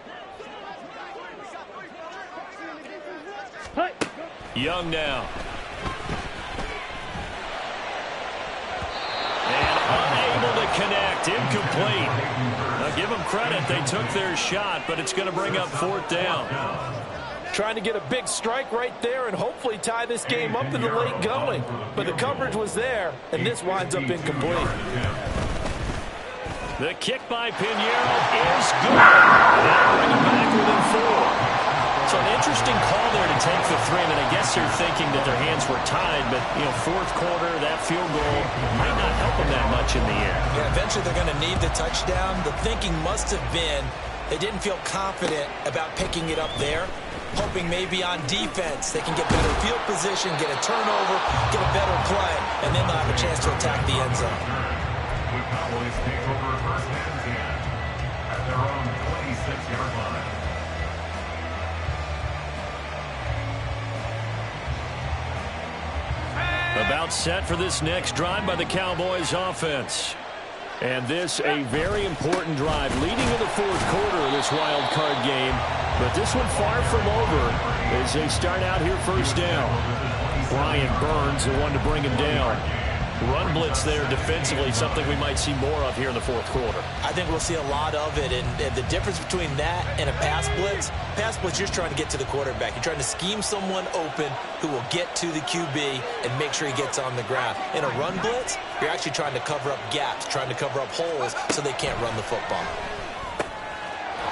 Young now. And unable to connect. Incomplete. Now give them credit. They took their shot, but it's going to bring up 4th down. Trying to get a big strike right there and hopefully tie this game up in the late going. But the coverage was there, and this winds up incomplete. The kick by Pinheiro is good. That'll bring him back within 4. So an interesting call there to take the 3. I mean, I guess they're thinking that their hands were tied, but, 4th quarter, that field goal might not help them that much in the end. Yeah, eventually they're going to need the touchdown. The thinking must have been they didn't feel confident about picking it up there, hoping maybe on defense they can get better field position, get a turnover, get a better play, and then they'll have a chance to attack the end zone. The Cowboys take over 1st and 10 at their own 26-yard line. About set for this next drive by the Cowboys offense. And this a very important drive leading to the 4th quarter of this wild card game. But this one far from over as they start out here 1st down. Brian Burns, the one to bring him down. Run blitz there defensively, something we might see more of here in the 4th quarter. I think we'll see a lot of it, and the difference between that and a pass blitz, you're just trying to get to the quarterback. You're trying to scheme someone open who will get to the QB and make sure he gets on the ground. In a run blitz, you're actually trying to cover up gaps, trying to cover up holes so they can't run the football.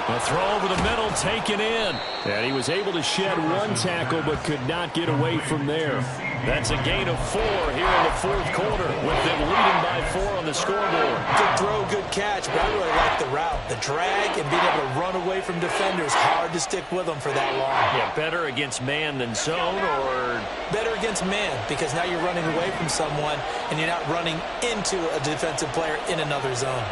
A throw over the middle, taken in. And he was able to shed 1 tackle, but could not get away from there. That's a gain of 4 here in the 4th quarter, with them leading by 4 on the scoreboard. Good throw, good catch, but I really like the route. The drag and being able to run away from defenders, hard to stick with them for that long. Yeah, better against man than zone, or? Better against man, because now you're running away from someone, and you're not running into a defensive player in another zone.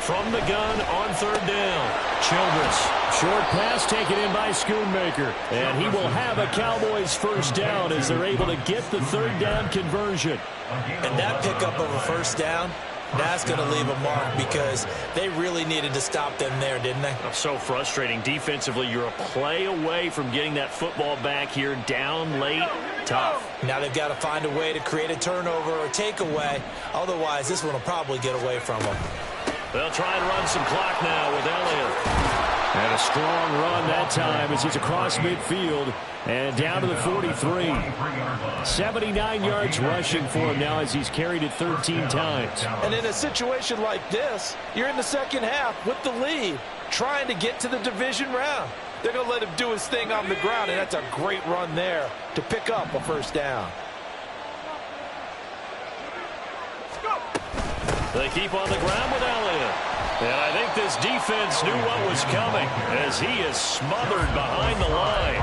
From the gun on 3rd down. Childress. Short pass taken in by Schoonmaker. And he will have a Cowboys 1st down as they're able to get the 3rd down conversion. And that pickup of a 1st down, that's going to leave a mark because they really needed to stop them there, didn't they? So frustrating. Defensively, you're a play away from getting that football back here down late. Tough. Now they've got to find a way to create a turnover or takeaway. Otherwise, this one will probably get away from them. They'll try and run some clock now with Elliott. And a strong run that time as he's across midfield and down to the 43. 79 yards rushing for him now as he's carried it 13 times. And in a situation like this, you're in the second half with the lead, trying to get to the division round. They're going to let him do his thing on the ground, and that's a great run there to pick up a first down. They keep on the ground with Elliott. And I think this defense knew what was coming as he is smothered behind the line.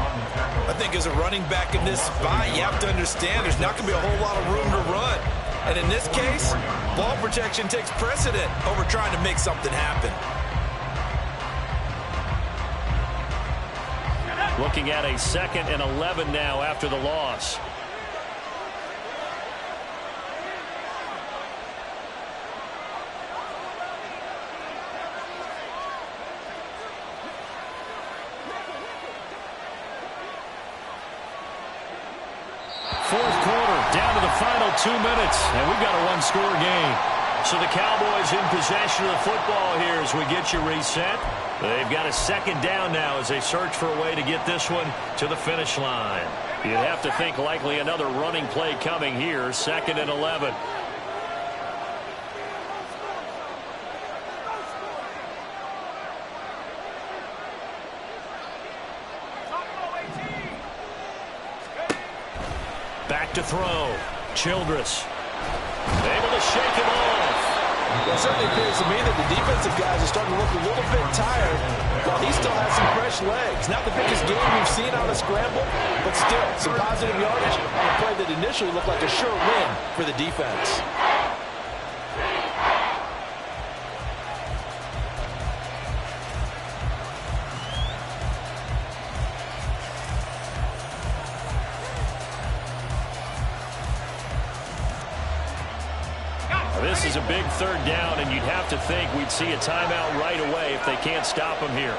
I think as a running back in this spot, you have to understand there's not going to be a whole lot of room to run. And in this case, ball protection takes precedent over trying to make something happen. Looking at a 2nd and 11 now after the loss. Fourth quarter, down to the final 2 minutes, and we've got a one-score game. So the Cowboys in possession of the football here as we get you reset. They've got a 2nd down now as they search for a way to get this one to the finish line. You'd have to think likely another running play coming here, 2nd and 11. Back to throw. Childress. Able to shake him off. It certainly appears to me that the defensive guys are starting to look a little bit tired while he still has some fresh legs. Not the biggest game we've seen on a scramble, but still some positive yardage on a play that initially looked like a sure win for the defense. This is a big 3rd down, and you'd have to think we'd see a timeout right away if they can't stop him here.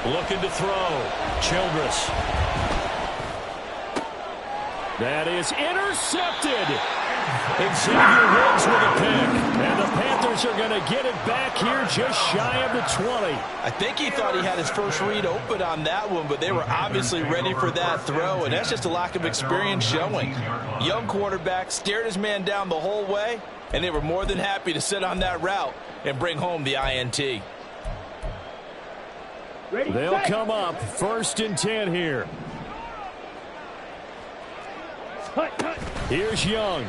Looking to throw. Childress. That is intercepted. Xavier Woods with a pick. And the Panthers are going to get it back here just shy of the 20. I think he thought he had his first read open on that one, but they were obviously ready for that throw, and that's just a lack of experience showing. Young quarterback stared his man down the whole way, and they were more than happy to sit on that route and bring home the INT. They'll come up 1st and 10 here. Here's Young.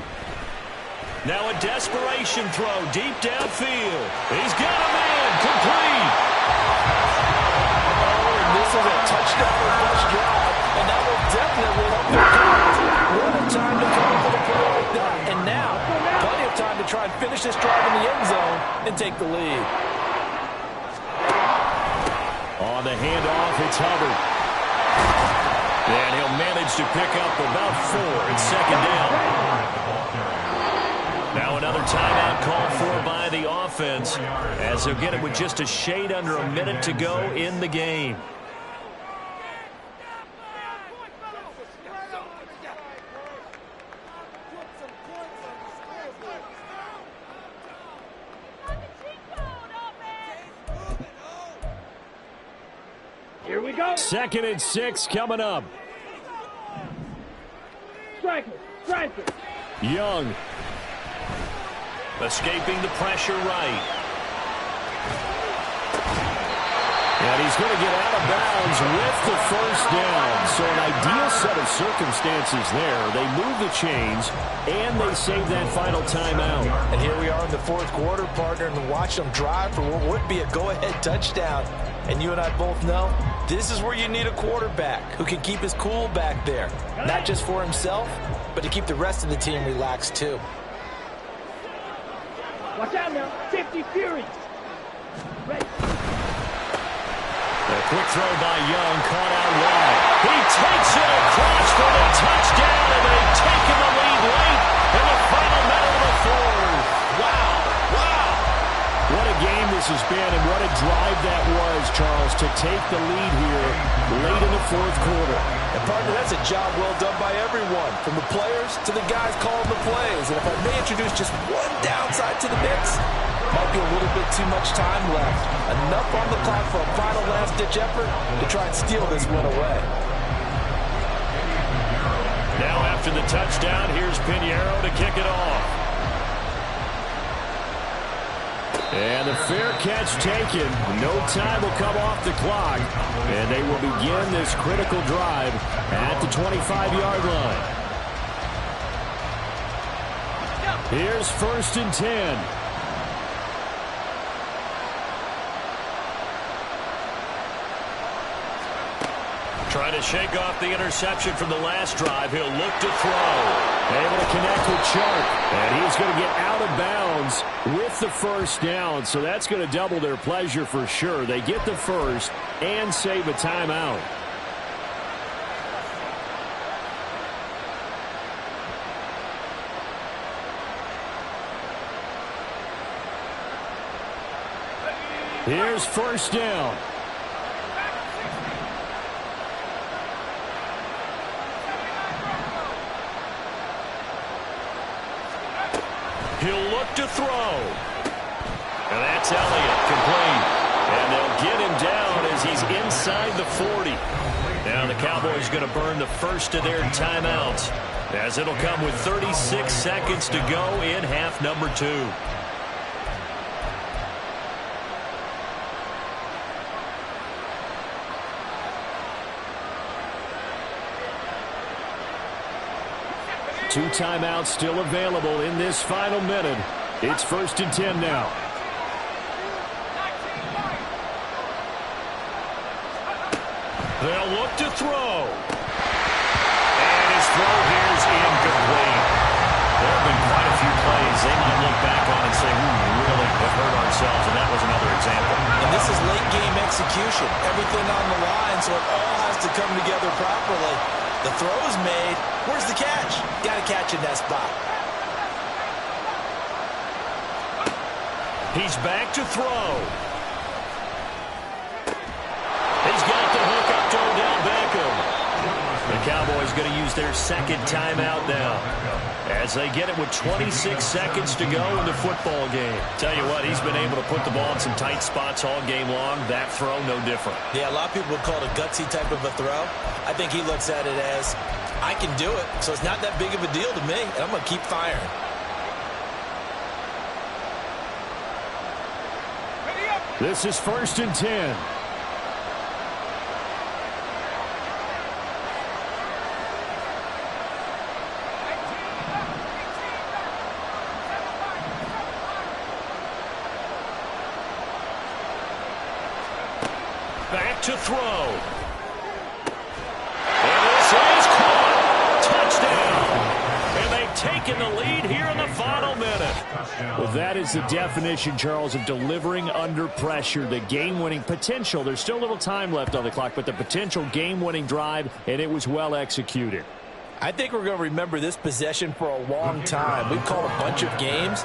Now a desperation throw deep downfield. He's got a man complete. Oh, and this is a touchdown or bust drive, and that will definitely help their cause. What a time to come up with a play like that. And now, plenty of time to try and finish this drive in the end zone and take the lead. On the handoff, it's Hubbard. And he'll manage to pick up about 4. It's 2nd down. Now another timeout called for by the offense as they'll get it with just a shade under a minute to go in the game. Here we go. 2nd and 6 coming up. Striker. Young. Escaping the pressure right. And he's going to get out of bounds with the first down. So an ideal set of circumstances there. They move the chains, and they save that final timeout. And here we are in the 4th quarter, partner, and watch them drive for what would be a go-ahead touchdown. And you and I both know this is where you need a quarterback who can keep his cool back there. Not just for himself, but to keep the rest of the team relaxed too. Watch out now. 50 Fury. Ready. A quick throw by Young, caught out wide. He takes it across for the touchdown, and they've taken the lead late in the final minute of the 4th. Wow. What a game to this has been, and what a drive that was, Charles, to take the lead here late in the fourth quarter. And partner, that's a job well done by everyone, from the players to the guys calling the plays. And if I may introduce just one downside to the mix, might be a little bit too much time left. Enough on the clock for a final last-ditch effort to try and steal this one away. Now after the touchdown, here's Pinheiro to kick it off. And the fair catch taken. No time will come off the clock. And they will begin this critical drive at the 25-yard line. Here's 1st and 10. Trying to shake off the interception from the last drive. He'll look to throw. Able to connect with Chark. And he's going to get out of bounds with the first down. So that's going to double their pleasure for sure. They get the first and save a timeout. Here's 1st down. He'll look to throw. And that's Elliott, complete. And they'll get him down as he's inside the 40. Now the Cowboys going to burn the first of their timeouts, as it'll come with 36 seconds to go in half number 2. Two timeouts still available in this final minute. It's 1st and 10 now. They'll look to throw. And his throw here is incomplete. There have been quite a few plays they might look back on and say, we really have hurt ourselves, and that was another example. And this is late-game execution. Everything on the line, so it all has to come together properly. The throw is made. Where's the catch? Got to catch in that spot. He's back to throw. He's got the hook up to Odell Beckham. The Cowboys going to use their second timeout now, as they get it with 26 seconds to go in the football game. Tell you what, he's been able to put the ball in some tight spots all game long. That throw, no different. Yeah, a lot of people would call it a gutsy type of a throw. I think he looks at it as, I can do it, so it's not that big of a deal to me, and I'm going to keep firing. This is 1st and 10. Back to throw. And this is caught. Touchdown. And they've taken the lead here in the final minute. Well, that is the definition, Charles, of delivering under pressure. The game-winning potential. There's still a little time left on the clock, but the potential game-winning drive, and it was well executed. I think we're going to remember this possession for a long time. We've called a bunch of games,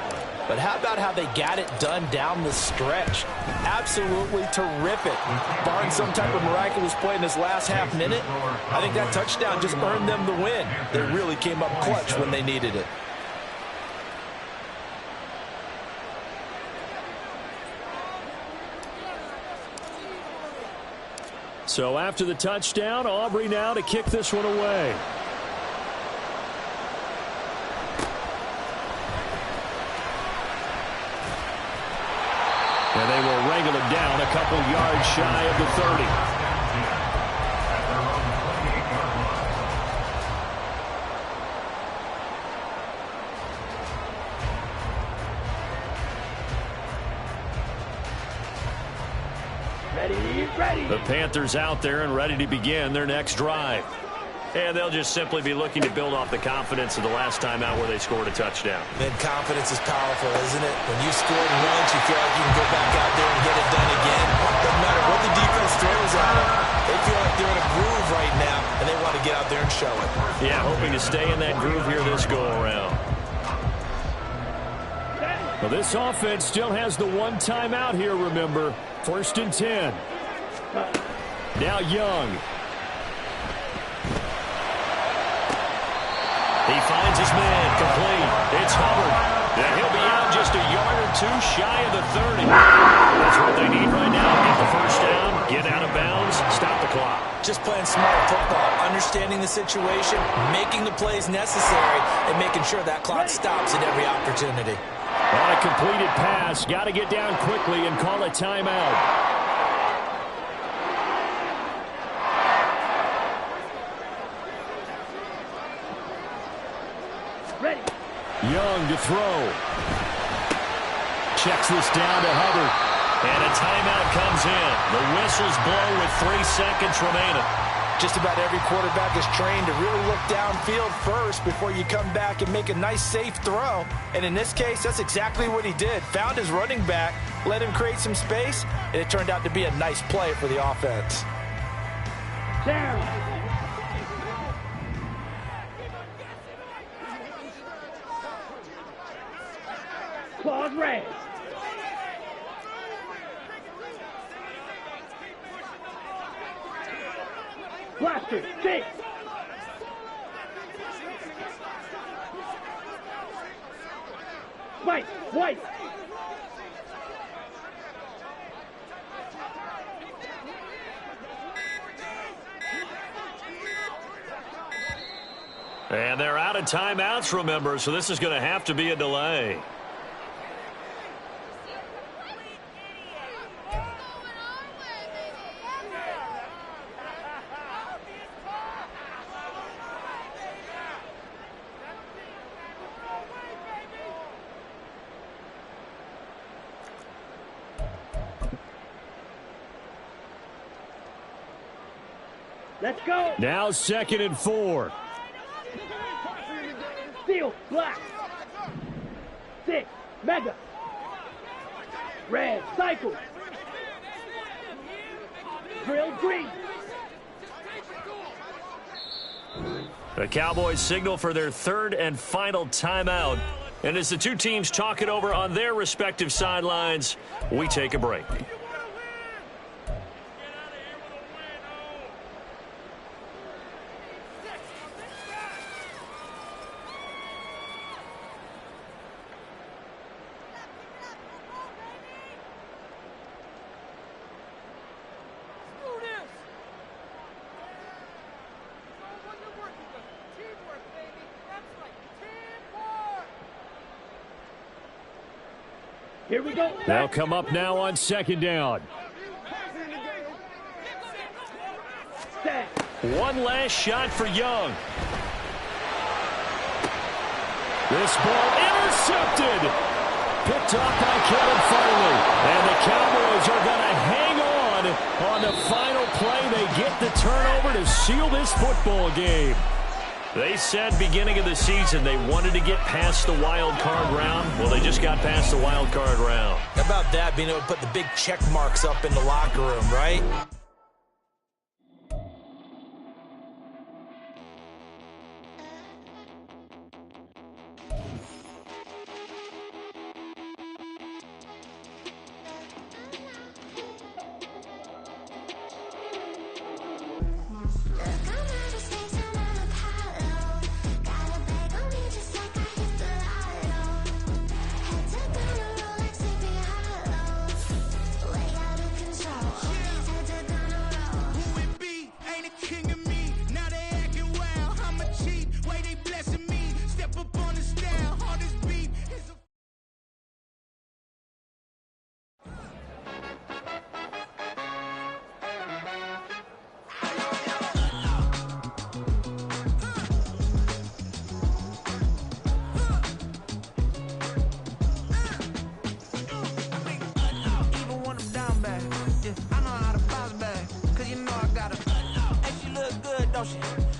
but how about how they got it done down the stretch? Absolutely terrific. Barring some type of miraculous play in this last half minute, I think that touchdown just earned them the win. They really came up clutch when they needed it. So after the touchdown, Aubrey now to kick this one away. And they will wrangle him down a couple yards shy of the 30. Ready. The Panthers out there and ready to begin their next drive. And they'll just simply be looking to build off the confidence of the last time out where they scored a touchdown. Man, confidence is powerful, isn't it? When you scored once, you feel like you can go back out there and get it done again. Doesn't matter what the defense throws at them. They feel like they're in a groove right now, and they want to get out there and show it. Yeah, hoping to stay in that groove here this go-around. Well, this offense still has the one timeout here, remember. 1st and 10. Now Young. He finds his man, complete. It's Hubbard. And he'll be out just a yard or two shy of the 30. That's what they need right now. Get the first down, get out of bounds, stop the clock. Just playing smart football, understanding the situation, making the plays necessary, and making sure that clock stops at every opportunity. On a completed pass, got to get down quickly and call a timeout. Ready. Young to throw. Checks this down to Hubbard. And a timeout comes in. The whistles blow with 3 seconds remaining. Just about every quarterback is trained to really look downfield first before you come back and make a nice, safe throw. And in this case, that's exactly what he did. Found his running back, let him create some space, and it turned out to be a nice play for the offense. Down. Claws red. Blaster, 6. White, white. And they're out of timeouts, remember, so this is going to have to be a delay. Let's go. Now 2nd and 4. Steel, black. 6, mega. Red, cycle. Drill, green. The Cowboys signal for their 3rd and final timeout. And as the two teams talk it over on their respective sidelines, we take a break. Here we go. They'll come up now on 2nd down. Set. One last shot for Young. This ball intercepted. Picked off by Kevin Farley. And the Cowboys are going to hang on the final play. They get the turnover to seal this football game. They said beginning of the season they wanted to get past the wild card round. Well, they just got past the wild card round. How about that, being able to put the big check marks up in the locker room, right?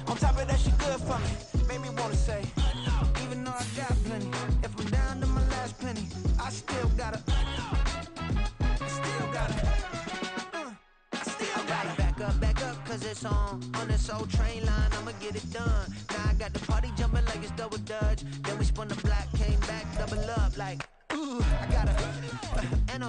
On top of that, she good for me. Made me wanna say, even though I got plenty, if I'm down to my last penny, I still gotta back up, cause it's on this old train line, I'ma get it done. Now I got the party jumping like it's double dutch. Then we spun the block, came back, double up like, ooh. And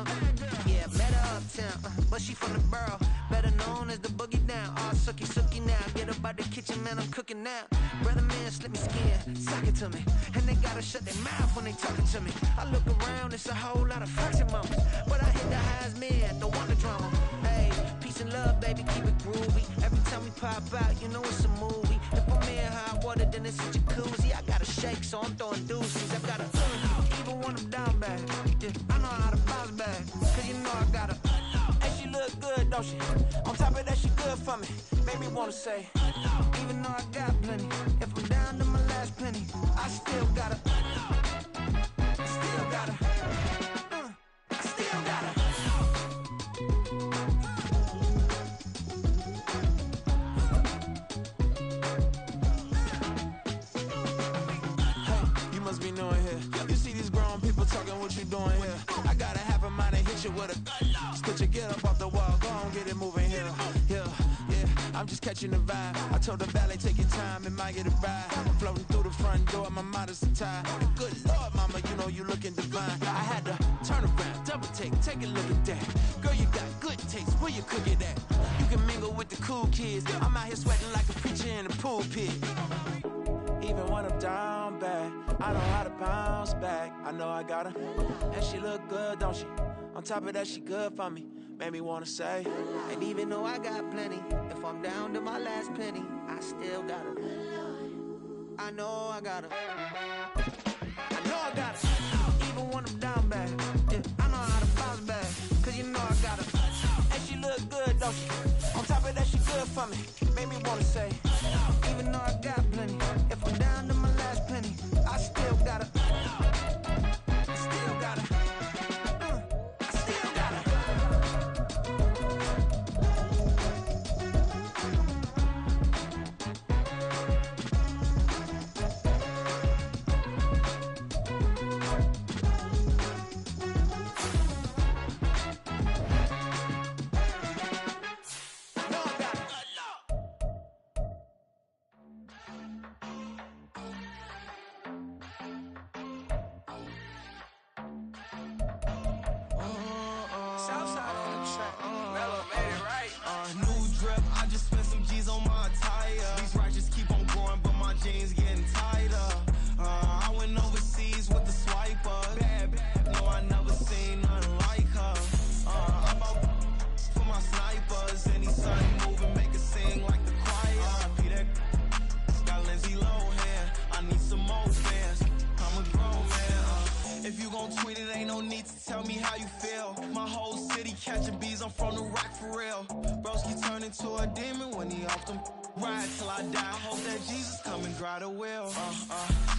yeah, met her uptown, but she from the borough, better known as the boogie down. All sookie now, get up out the kitchen, man, I'm cooking now. Brother man, slip me skin, sock it to me, and they gotta shut their mouth when they talking to me. I look around, it's a whole lot of flirting moments, but I hit the highs, man, don't want the drama. Hey, peace and love, baby, keep it groovy. Every time we pop out, you know it's a movie. If I'm in hot water, then it's a jacuzzi. I gotta shake, so I'm throwing deuces. I gotta even when I'm down bad. Yeah, I know how to bounce back, cause you know I gotta. And she look good, don't she? On top of that, she good for me. Made me wanna say, even though I got plenty, if I'm down to my last penny, I still gotta. I still gotta. I still gotta. Be knowing here. You see these grown people talking, what you doing here? I gotta have a mind to hit you with a split you, get up off the wall, go on, get it moving here. Yeah, I'm just catching the vibe. I told the valet, take your time, it might get a ride. I'm floating through the front door, my modest attire. And good Lord, mama, you know you looking divine. I had to turn around, double take a look at that. Girl, you got good taste, where you cook it at? You can mingle with the cool kids. I'm out here sweating like a preacher in the pool pit. Even when I'm down bad, I know how to bounce back. I know I got her, and she look good, don't she? On top of that, she good for me. Made me wanna say, and even though I got plenty, if I'm down to my last penny, I still got her. I know I got her. I know I got her. Even when I'm down bad, yeah, I know how to bounce back, cause you know I got her. And she look good, don't she? On top of that, she good for me. Made me wanna say, even though I got plenty, if I'm down to my last penny, I still gotta. I still gotta. I still gotta.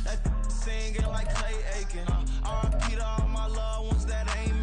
That singing like Clay Aiken. R.I.P. to all my loved ones that ain't